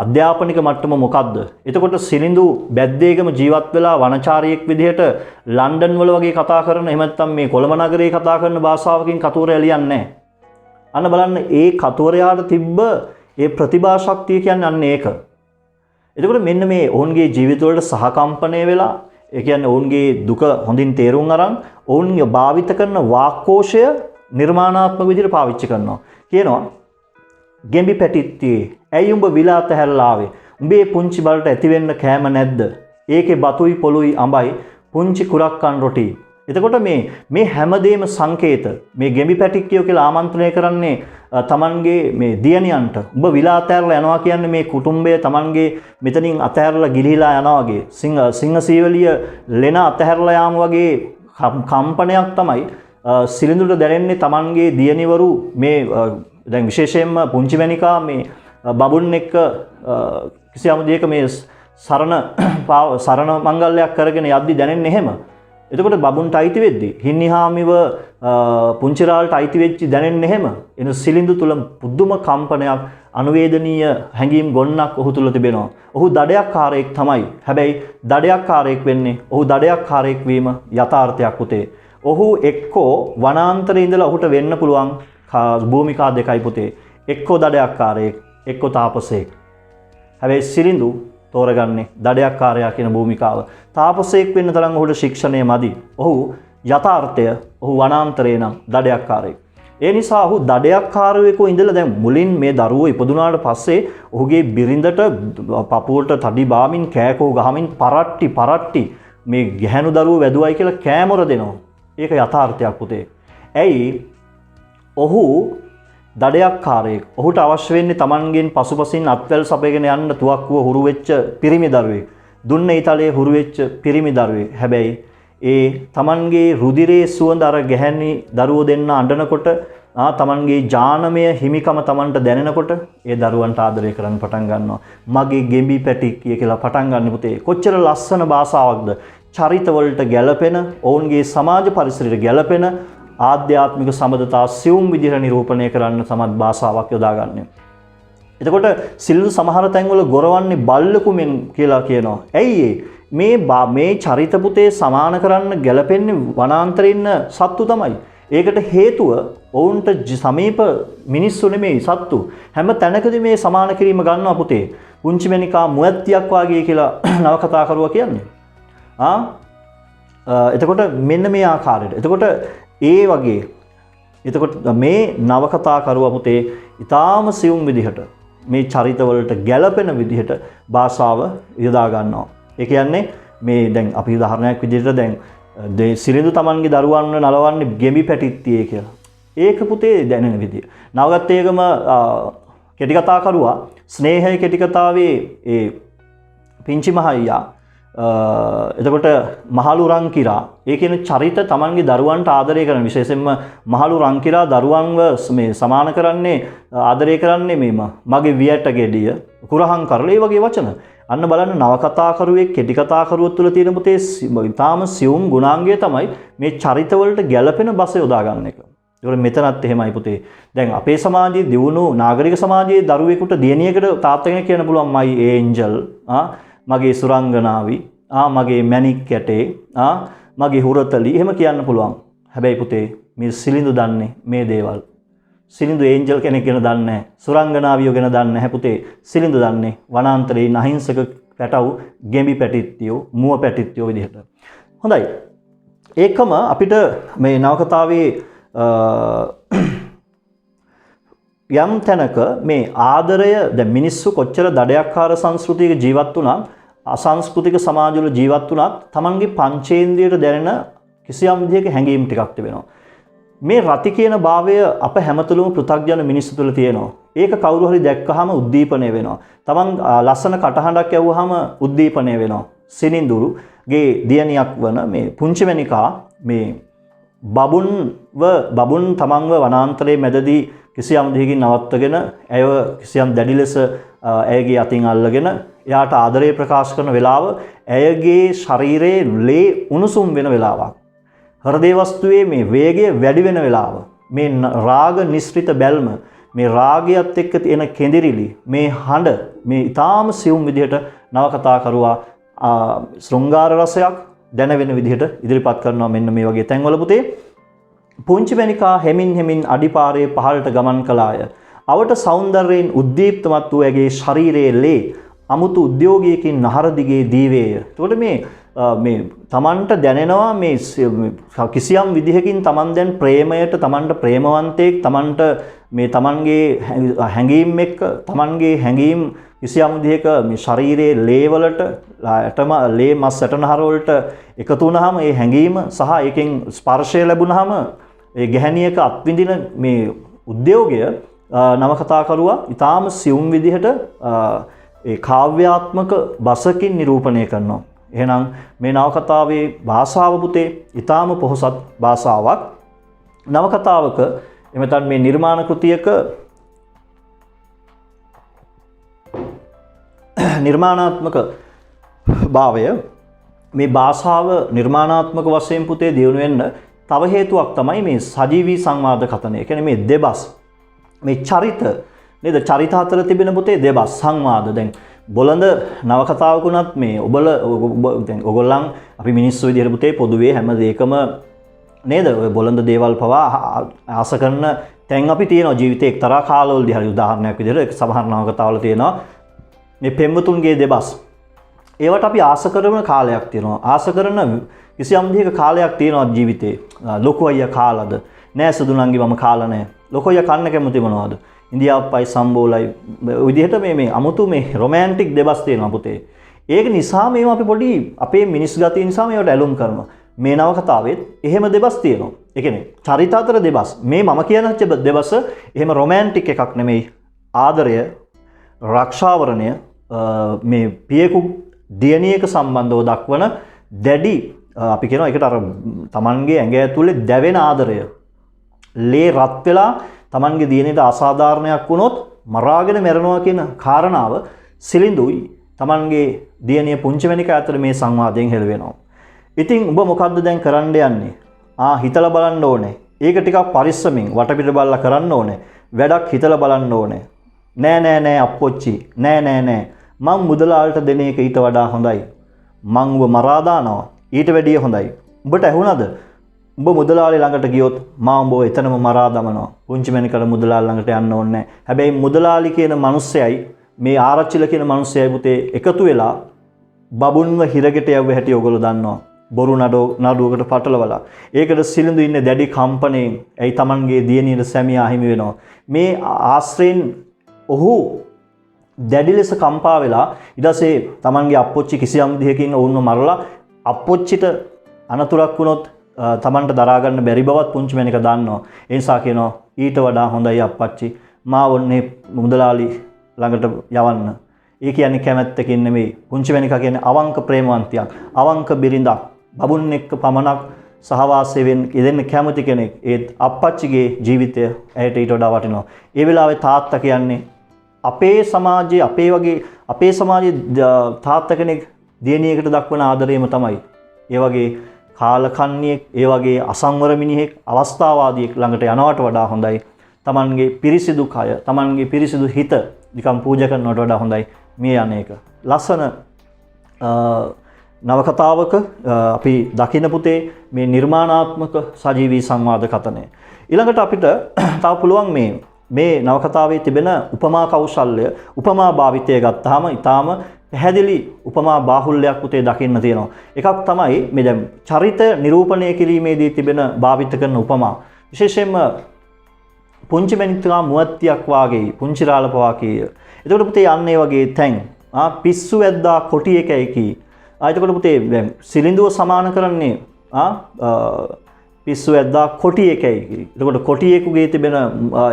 අධ්‍යාපනික මට්ටම මොකද්ද? එතකොට සිලිඳු බැද්දේගම ජීවත් වෙලා වනචාරියෙක් විදිහට ලන්ඩන් වල වගේ කතා කරන, එහෙම නැත්නම් මේ කොළඹ නගරේ කතා කරන භාෂාවකින් කතෝරය ලියන්නේ නැහැ. අන්න බලන්න ඒ කතෝරයාට තිබ්බ ඒ ප්‍රතිභා ශක්තිය කියන්නේ අන්න ඒක. එතකොට මෙන්න මේ ඔවුන්ගේ ජීවිතවලට සහකම්පණය වෙලා, ඒ කියන්නේ ඔවුන්ගේ දුක හොඳින් තේරුම් අරන් ඔවුන් භාවිත කරන වාක්කෝෂය නිර්මාණාත්මක විදිහට පාවිච්චි කරනවා. කියනවා ගෙම්බි පැටිත්තියේ ඇයි උඹ විලාත හැරලා ආවේ? උඹේ පුංචි බලට ඇති වෙන්න කෑම නැද්ද? ඒකේ බතුයි පොළුයි අඹයි පුංචි කුරක්කන් රොටි. එතකොට මේ හැමදේම සංකේත. මේ ගෙම්බි පැටික්කියෝ කියලා ආමන්ත්‍රණය කරන්නේ තමන්ගේ මේ දියණියන්ට. උඹ විලාත හැරලා යනවා කියන්නේ මේ කුටුම්බය තමන්ගේ මෙතනින් අතහැරලා ගිලිහිලා යනවා වගේ. සිංහ සීවලිය ලෙන අතහැරලා යාම වගේ කම්පනයක් තමයි සිලිඳුට දැනෙන්නේ. තමන්ගේ දියණිවරු මේ දැන් විශේෂයෙන්ම පුංචි මැනිකා මේ බබුන් එක්ක කිසියම් දෙයක මේ සරණ මංගල්‍යයක් කරගෙන යද්දි දැනෙන්නේ එහෙම. එතකොට බබුන්ට අයිති වෙද්දි හින්නිහාමිව පුංචිරාල්ට අයිති වෙච්චි දැනෙන්නේ එහෙම. එන සිලිඳු තුල පුදුම කම්පනයක්, අනුවේදනීය හැඟීම් ගොන්නක් ඔහු තුල තිබෙනවා. ඔහු දඩයක්කාරයෙක් තමයි. හැබැයි දඩයක්කාරයෙක් වෙන්නේ, ඔහු දඩයක්කාරයෙක් වීම යථාර්ථයක් පුතේ. ඔහු එක්කෝ වනාන්තරේ ඉඳලා ඔහුට වෙන්න පුළුවන් භූමිකා දෙකයි පුතේ. එක්කෝ දඩයක්කාරයෙක්, එක්කෝ තාපසයෙක්. හැබැයි සිලිඳු තෝරගන්නේ දඩයක්කාරයා කියන භූමිකාව. තාපසයෙක් වෙන්න තරම් ඔහුට ශික්ෂණය මදි. ඔහු යථාර්ථය, ඔහු වනාන්තරේ නම් දඩයක්කාරයෙක්. ඒ නිසා ඔහු දඩයක්කාරයෙකු ඉඳලා දැන් මුලින් මේ දරුවෝ ඉපදුනාට පස්සේ ඔහුගේ බිරිඳට පපුවට තඩි බාමින් කෑකෝ ගහමින් පරට්ටි මේ ගැහැණු දරුවෝ වැදුවයි කියලා කෑමොර දෙනවා. ඒක යථාර්ථයක් පුතේ. ඇයි? ඔහු දඩයක්කාරයෙක්. ඔහුට අවශ්‍ය වෙන්නේ Tamanගෙන් පසුපසින් අත්වැල් සපයගෙන යන්න තුවක්කුව හුරු වෙච්ච පිරිමි දරුවෙක්. දුන්න ඊතලයේ හුරු වෙච්ච පිරිමි දරුවෙක්. හැබැයි ඒ Tamanගේ රුධිරයේ සුවඳ අර ගැහැණි දරුවෝ දෙන්න අඬනකොට Tamanගේ ඥානමය හිමිකම Tamanට දැනෙනකොට ඒ දරුවන්ට ආදරය කරන්න පටන් ගන්නවා. මගේ ගෙම්බි පැටික්කිය කියලා පටන් ගන්න පුතේ. කොච්චර ලස්සන භාෂාවක්ද. චරිතවලට ගැළපෙන, ඔවුන්ගේ සමාජ පරිසරයට ගැළපෙන ආධ්‍යාත්මික සම්බන්ධතා සියුම් විදිහට නිරූපණය කරන්න සමත් භාෂාවක් යොදාගන්නේ. එතකොට සිල්ලු සමහර තැන්වල ගොරවන්නේ බල්ලකුමෙන් කියලා කියනවා. ඇයි මේ චරිත පුතේ සමාන කරන්න ගැලපෙන්නේ වනාන්තරේ ඉන්න සත්තු තමයි. ඒකට හේතුව ඔවුන්ට සමීප මිනිස්සු නෙමෙයි සත්තු. හැම තැනකදී මේ සමාන කිරීම ගන්නවා පුතේ. පුංචි මණිකා මුවැත්තියක් වාගේ කියලා නවකතාකරුවා කියන්නේ. එතකොට මෙන්න මේ ආකාරයට. එතකොට ඒ වගේ එතකොට මේ නවකතාකරුවා පුතේ ඊටාම සියුම් විදිහට මේ චරිතවලට ගැළපෙන විදිහට භාෂාව යොදා ගන්නවා. ඒ කියන්නේ මේ දැන් අපි උදාහරණයක් විදිහට දැන් සිරිඳු තමන්ගේ දරුවන්ව නලවන්නේ ගෙඹි පැටිත්තියේ කියලා. ඒක පුතේ දැනෙන විදිය. නවගත්තේකම කෙටි කතා කරුවා ස්නේහය කෙටි කතාවේ ඒ පිංචි මහයියා එතකොට මහලු රංකිරා ඒ කියන චරිත තමන්ගේ දරුවන්ට ආදරය කරන විශේෂයෙන්ම මහලු රංකිරා දරුවන්ව මේ සමාන කරන්නේ ආදරය කරන්නේ මේම මගේ වියට ගෙඩිය කුරහන් කරලා වගේ වචන. අන්න බලන්න නවකතාකරුවෙක් කෙටි කතාකරුවෙක් තුළ තියෙන පුතේ ඊටාම සියුම් ගුණාංගය තමයි මේ චරිතවලට ගැළපෙන බස යොදා ගන්න එක. ඒකට මෙතනත් එහෙමයි පුතේ. දැන් අපේ සමාජයේ දියුණු නාගරික සමාජයේ දරුවෙකුට දියණියකට තාත්තා කෙනෙක් කියන්න පුළුවන් මයි ඒන්ජල් මගේ සුරංගනාවි මගේ මැණික් කැටේ මගේ හුරතලි එහෙම කියන්න පුළුවන්. හැබැයි පුතේ මේ සිලිඳු දන්නේ මේ දේවල්. සිලිඳු ඒන්ජල් කෙනෙක් ගැන දන්නේ නැහැ. සුරංගනාවියෝ ගැන දන්නේ නැහැ පුතේ. සිලිඳු දන්නේ වනාන්තරයේ අහිංසක පැටවු ගෙඹි පැටිත්තියෝ මුව පැටිත්තියෝ විදිහට. හොඳයි. ඒකම අපිට මේ නවකතාවේ යම් තැනක මේ ආදරය දැන් මිනිස්සු කොච්චර දඩයක්කාර සංස්කෘතියක ජීවත් වුණත් අසංස්කෘතික සමාජවල ජීවත් වුණත් Tamanගේ පංචේන්ද්‍රියට දැනෙන කිසියම් විදිහක හැඟීම් ටිකක් තිබෙනවා. මේ රති කියන භාවය අප හැමතුලම පෘථග්ජන මිනිස්සු තුළ තියෙනවා. ඒක කවුරු හරි දැක්කහම උද්දීපනය වෙනවා. Taman ලස්සන කටහඬක් ඇහුවාම උද්දීපනය වෙනවා. සිනිඳුරුගේ දියණියක් වන මේ පුංචි මණිකා මේ බබුන් තමන්ව වනාන්තරයේ මැදදී කිසියම් දෙයකින් නවත්තගෙන ඇයව කිසියම් දැඩි ලෙස ඇයගේ අතින් අල්ලගෙන එයාට ආදරය ප්‍රකාශ කරන වෙලාව ඇයගේ ශරීරයේ ලේ උණුසුම් වෙන වෙලාවක්. හෘදේ වස්තුවේ මේ වේගය වැඩි වෙන වෙලාව. මේ රාග නිස්ෘත බැල්ම මේ රාගයත් එක්ක තියෙන කෙඳිරිලි මේ හඬ මේ ඊටාම සියුම් විදිහට නවකතාකරුවා ශෘංගාර රසයක් දැනවෙන විදිහට ඉදිරිපත් කරනවා මෙන්න මේ වගේ තැන්වල පුතේ. පුංචි මණිකා හෙමින් අඩිපාරේ පහළට ගමන් කළාය. අවට සෞන්දර්යයෙන් උද්දීප්තමත් වූ ඇගේ ශරීරයේ ලේ අමුතු උද්‍යෝගයකින් නහර දිගේ දීවේය. එතකොට මේ තමන්ට දැනෙනවා මේ කිසියම් විදිහකින් තමන් දැන් ප්‍රේමයට තමන්ට ප්‍රේමවන්තයෙක් තමන්ට මේ තමන්ගේ හැඟීම් එක්ක තමන්ගේ හැඟීම් කිසියම් විදිහක මේ ශරීරයේ ලේ වලට ලේ මස් ඇටනහර වලට එකතු වුණාම ඒ හැඟීම සහ ඒකෙන් ස්පර්ශය ලැබුණාම ඒ ගැහණියක අත්විඳින මේ උද්‍යෝගය නවකතාකරුවා ඊටාම සියුම් විදිහට ඒ කාව්‍යාත්මක බසකින් නිරූපණය කරනවා. එහෙනම් මේ නවකතාවේ භාෂාව පුතේ ඊටාම පොහොසත් භාෂාවක්. නවකතාවක එමෙතන මේ නිර්මාණ කෘතියක නිර්මාණාත්මක භාවය මේ භාෂාව නිර්මාණාත්මක වශයෙන් පුතේ දියුණු වෙන්න තව හේතුවක් තමයි මේ සජීවී සංවාද කතනය. කියන්නේ මේ දෙබස් මේ චරිත නේද චරිත අතර තිබෙන පුතේ දෙබස් සංවාද. දැන් බොළඳ නවකතාවකුණත් මේ දැන් ඔයගොල්ලන් අපි මිනිස්සු විදිහට පුතේ පොදුවේ හැම දෙයකම නේද ඔය බොළඳ දේවල් පවා ආස කරන තැන් අපි තියෙනවා ජීවිතේ එක්තරා කාලවලදී. හරි උදාහරණයක් විදිහට සමහර නවකතාවල තියෙනවා මේ පෙම්වතුන්ගේ දෙබස්. ඒවට අපි ආස කරන කාලයක් තියෙනවා. ආස කරන කිසියම් විදිහක කාලයක් තියෙනවා ජීවිතේ. ලොකු අයියා කාලාද? නෑ සුදුනන්ගේ මම කාලා නෑ. ලොකු අයියා කන්න කැමති මොනවද? ඉන්දියාප්පයි සම්බෝලයි විදිහට මේ අමුතු මේ රොමැන්ටික් දෙබස් තියෙනවා පුතේ. ඒක නිසා මේවා අපි පොඩි අපේ මිනිස් ගතිය නිසා මේවට ඇලුම් කරනවා. මේ නවකතාවෙත් එහෙම දෙබස් තියෙනවා. ඒ කියන්නේ චරිත අතර දෙබස්. මේ මම කියන දෙබස එහෙම රොමැන්ටික් එකක් නෙමෙයි. ආදරය රක්ෂාවරණය මේ පියෙකු දියණියක සම්බන්ධව දක්වන දැඩි අපි කියනවා ඒකට අර Tamanගේ ඇඟ ඇතුලේ දැවෙන ආදරය. ලේ රත් වෙලා Tamanගේ දියණියට අසාධාරණයක් වුණොත් මරාගෙන මැරෙනවා කියන කාරණාව සිලිඳුයි Tamanගේ දියණිය පුංචි මණිකා අතර මේ සංවාදයෙන් හෙළ වෙනවා. ඉතින් ඔබ මොකද්ද දැන් කරන්න යන්නේ? හිතලා බලන්න ඕනේ. ඒක ටිකක් පරිස්සමින් වටපිට බලලා කරන්න ඕනේ. වැඩක් හිතලා බලන්න ඕනේ. නෑ අප්පොච්චි. නෑ. මං මුදලාලට දෙන එක ඊට වඩා හොඳයි. මං ඔබ මරා දානවා. ඊට වැඩිය හොඳයි. උඹට ඇහුණාද? උඹ මුදලාලි ළඟට ගියොත් මා උඹව එතනම මරා දමනවා. පුංචි මැනිකල මුදලාලි ළඟට යන්න ඕනේ නෑ. හැබැයි මුදලාලි කියන මිනිස්සයයි මේ ආරච්චිල කියන මිනිස්සයයි පුතේ එකතු වෙලා බබුන්ව හිරගෙට යවුව හැටි ඔයගොල්ලෝ දන්නවා. බොරු නඩුවකට පටලවලා. ඒකට සිලිඳු ඉන්නේ දැඩි කම්පණයෙන්. ඇයි Tamanගේ දියණියට සැමියා අහිමි වෙනවා. මේ ආශ්‍රයෙන් ඔහු දැඩි ලෙස කම්පා වෙලා ඊට පස්සේ Tamanගේ අප්පොච්චි කිසියම් විදිහකින් ඔවුන්ව මරලා අප්පොච්චිට අනතුරක් වුණොත් Tamanට දරා ගන්න බැරි බවත් පුංචි මැනික දන්නවා. ඒ නිසා කියනවා ඊට වඩා හොඳයි අප්පච්චි මා වොන්නේ මුදලාලි ළඟට යවන්න. ඒ කියන්නේ කැමැත්තකින් නෙමෙයි. පුංචි මැනිකා කියන්නේ අවංක ප්‍රේමවන්තියක්, අවංක බිරිඳක්, බබුන් එක්ක පමණක් සහවාසය වෙන්න ඉදෙන්න කැමති කෙනෙක්. ඒත් අප්පච්චිගේ ජීවිතය ඇයට ඊට වඩා වටිනවා. ඒ වෙලාවේ තාත්තා කියන්නේ අපේ සමාජයේ අපේ සමාජයේ තාත්තා කෙනෙක් දියණියකට දක්වන ආදරයම තමයි. ඒ වගේ කාලකන්ණියෙක්, ඒ වගේ අසංවර මිනිහෙක්, අවස්ථාවාදියෙක් ළඟට යනවට වඩා හොඳයි. Tamanගේ පිරිසිදු කය, Tamanගේ පිරිසිදු හිත නිකම් පූජා කරනවට වඩා හොඳයි මේ අනේක. ලස්සන නවකතාවක අපි දකින්න පුතේ මේ නිර්මාණාත්මක සජීවී සංවාද කතනය. ඊළඟට අපිට තව පුළුවන් මේ නවකතාවේ තිබෙන උපමා කෞශල්‍ය, උපමා භාවිතය ගත්තාම ඊටාම පැහැදිලි උපමා බාහුල්‍යයක් පුතේ දකින්න තියෙනවා. එකක් තමයි මේ දැන් චරිත නිරූපණය කිරීමේදී තිබෙන භාවිත කරන උපමා. විශේෂයෙන්ම පුංචි මැනිකා මුවත්තියක් වාගේ පුංචි රාළප වාගේ. එතකොට පුතේ යන්නේ වගේ තැන් පිස්සු වැද්දා කොටි එකයි කි. එතකොට පුතේ දැන් සිලිඳුව සමාන කරන්නේ පිස්සු වැද්දා කොටි එකයි කි. එතකොට කොටියෙකුගේ තිබෙන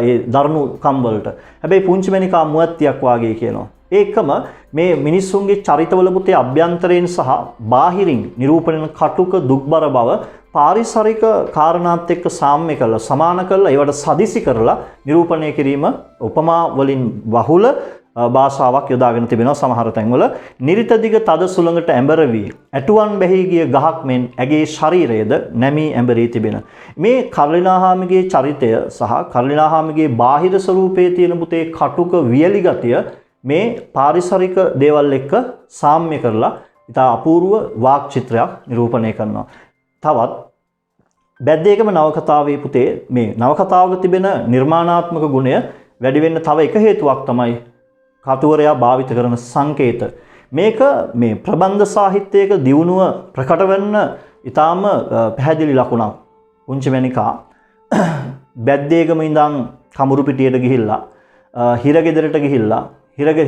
ඒ දරුණු කම් වලට. හැබැයි පුංචි මැනිකා මුවත්තියක් වාගේ කියනවා. ඒකම මේ මිනිස්සුන්ගේ චරිතවල පුතේ අභ්‍යන්තරයෙන් සහ බාහිරින් නිරූපණය කටුක දුක්බර බව පාරිසරික කාරණාත් එක්ක සාම්‍ය කරලා සමාන කරලා ඒවට සදිසි කරලා නිරූපණය කිරීම උපමා වලින් බහුල භාෂාවක් යොදාගෙන තිබෙනවා. සමහර තැන්වල නිරිත දිග තද සුළඟට ඇඹර වී ඇටුවන් බැහි ගිය ගහක් මෙන් ඇගේ ශරීරයද නැමී ඇඹරී තිබෙන මේ කර්ලිනාහාමිගේ චරිතය සහ කර්ලිනාහාමිගේ බාහිර ස්වරූපයේ තියෙන පුතේ කටුක වියලි ගතිය මේ පාරිසරික දේවල් එක්ක සාම්‍ය කරලා ඉතා අපූර්ව වාක් චිත්‍රයක් නිරූපණය කරනවා. තවත් බැද්දේකම නවකතාවේ පුතේ මේ නවකතාවක තිබෙන නිර්මාණාත්මක ගුණය වැඩි වෙන්න තව එක හේතුවක් තමයි කතුවරයා භාවිත කරන සංකේත. මේක මේ ප්‍රබන්ධ සාහිත්‍යයක දියුණුව ප්‍රකට වෙන්න ඊටාම පැහැදිලි ලකුණක්. පුංචි මැනිකා බැද්දේකම ඉඳන් කමුරු පිටියට ගිහිල්ලා හිරගෙදරට ගිහිල්ලා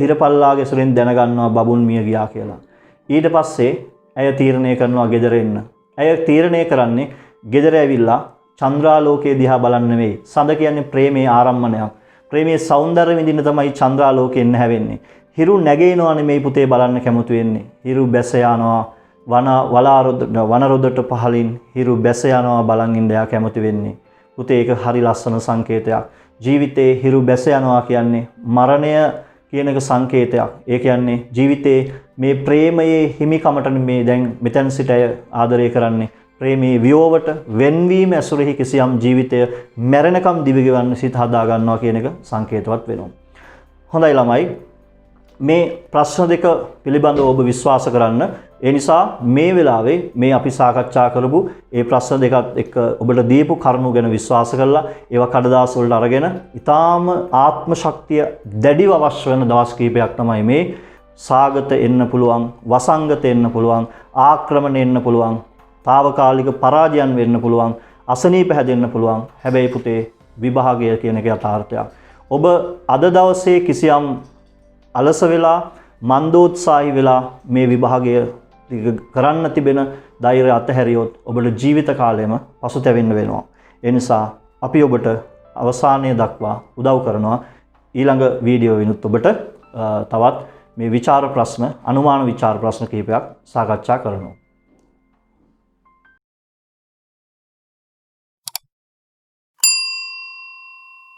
හිරපල්ලාගේ සුරෙන් දැනගන්නවා බබුන් මිය ගියා කියලා. ඊට පස්සේ ඇය තීරණය කරනවා ගෙදර එන්න. ඇය තීරණය කරන්නේ ගෙදර ඇවිල්ලා චන්ද්‍රාලෝකයේ දිහා බලන්න නෙවෙයි. සඳ කියන්නේ ප්‍රේමයේ ආරම්භණයක්. ප්‍රේමයේ සෞන්දර්ය විඳින්න තමයි චන්ද්‍රාලෝකයෙන් හැවෙන්නේ. හිරු නැගෙනවා නෙමෙයි පුතේ බලන්න කැමති වෙන්නේ. හිරු බැස යනවා වනරොදට පහලින් හිරු බැස යනවා බලන් ඉන්න යා කැමති වෙන්නේ. පුතේ ඒක හරි ලස්සන සංකේතයක්. ජීවිතේ හිරු බැස යනවා කියන්නේ මරණය කියන එක සංකේතයක්. ඒ කියන්නේ ජීවිතේ මේ ප්‍රේමයේ හිමිකමට මේ දැන් මෙතන සිට ආදරය කරන්නේ ප්‍රේමයේ වියෝවට වෙන්වීම ඇසුරෙහි කිසියම් ජීවිතය මැරෙනකම් දිවිගෙවන්න සිත හදා ගන්නවා කියන එක සංකේතවත් වෙනවා. හොඳයි ළමයි මේ ප්‍රශ්න දෙක පිළිබඳව ඔබ විශ්වාස කරන්න. ඒ නිසා මේ වෙලාවේ මේ අපි සාකච්ඡා කරපු ඒ ප්‍රශ්න දෙකත් එක්ක ඔබට දීපු කරුණු ගැන විශ්වාස කරලා ඒවා කඩදාසි වලට අරගෙන ඊටාම ආත්ම ශක්තිය දැඩිව අවශ්‍ය වෙන දවස් කිහිපයක් තමයි මේ සාගත එන්න පුළුවන්, වසංගත එන්න පුළුවන්, ආක්‍රමණ එන්න පුළුවන්, తాවකාලික පරාජයන් වෙන්න පුළුවන්, අසනීප හැදෙන්න පුළුවන්. හැබැයි පුතේ විභාගය කියන එක යථාර්ථයක්. ඔබ අද දවසේ කිසියම් අලස වෙලා මන්දෝත්සාහී වෙලා මේ විභාගය කරන්න තිබෙන ධෛර්යය අතහැරියොත් ඔබට ජීවිත කාලෙම පසුතැවෙන්න වෙනවා. ඒ නිසා අපි ඔබට අවසානයේ දක්වා උදව් කරනවා. ඊළඟ වීඩියෝ වෙනුත් ඔබට තවත් මේ විචාර ප්‍රශ්න, අනුමාන විචාර ප්‍රශ්න කිහිපයක් සාකච්ඡා කරනවා.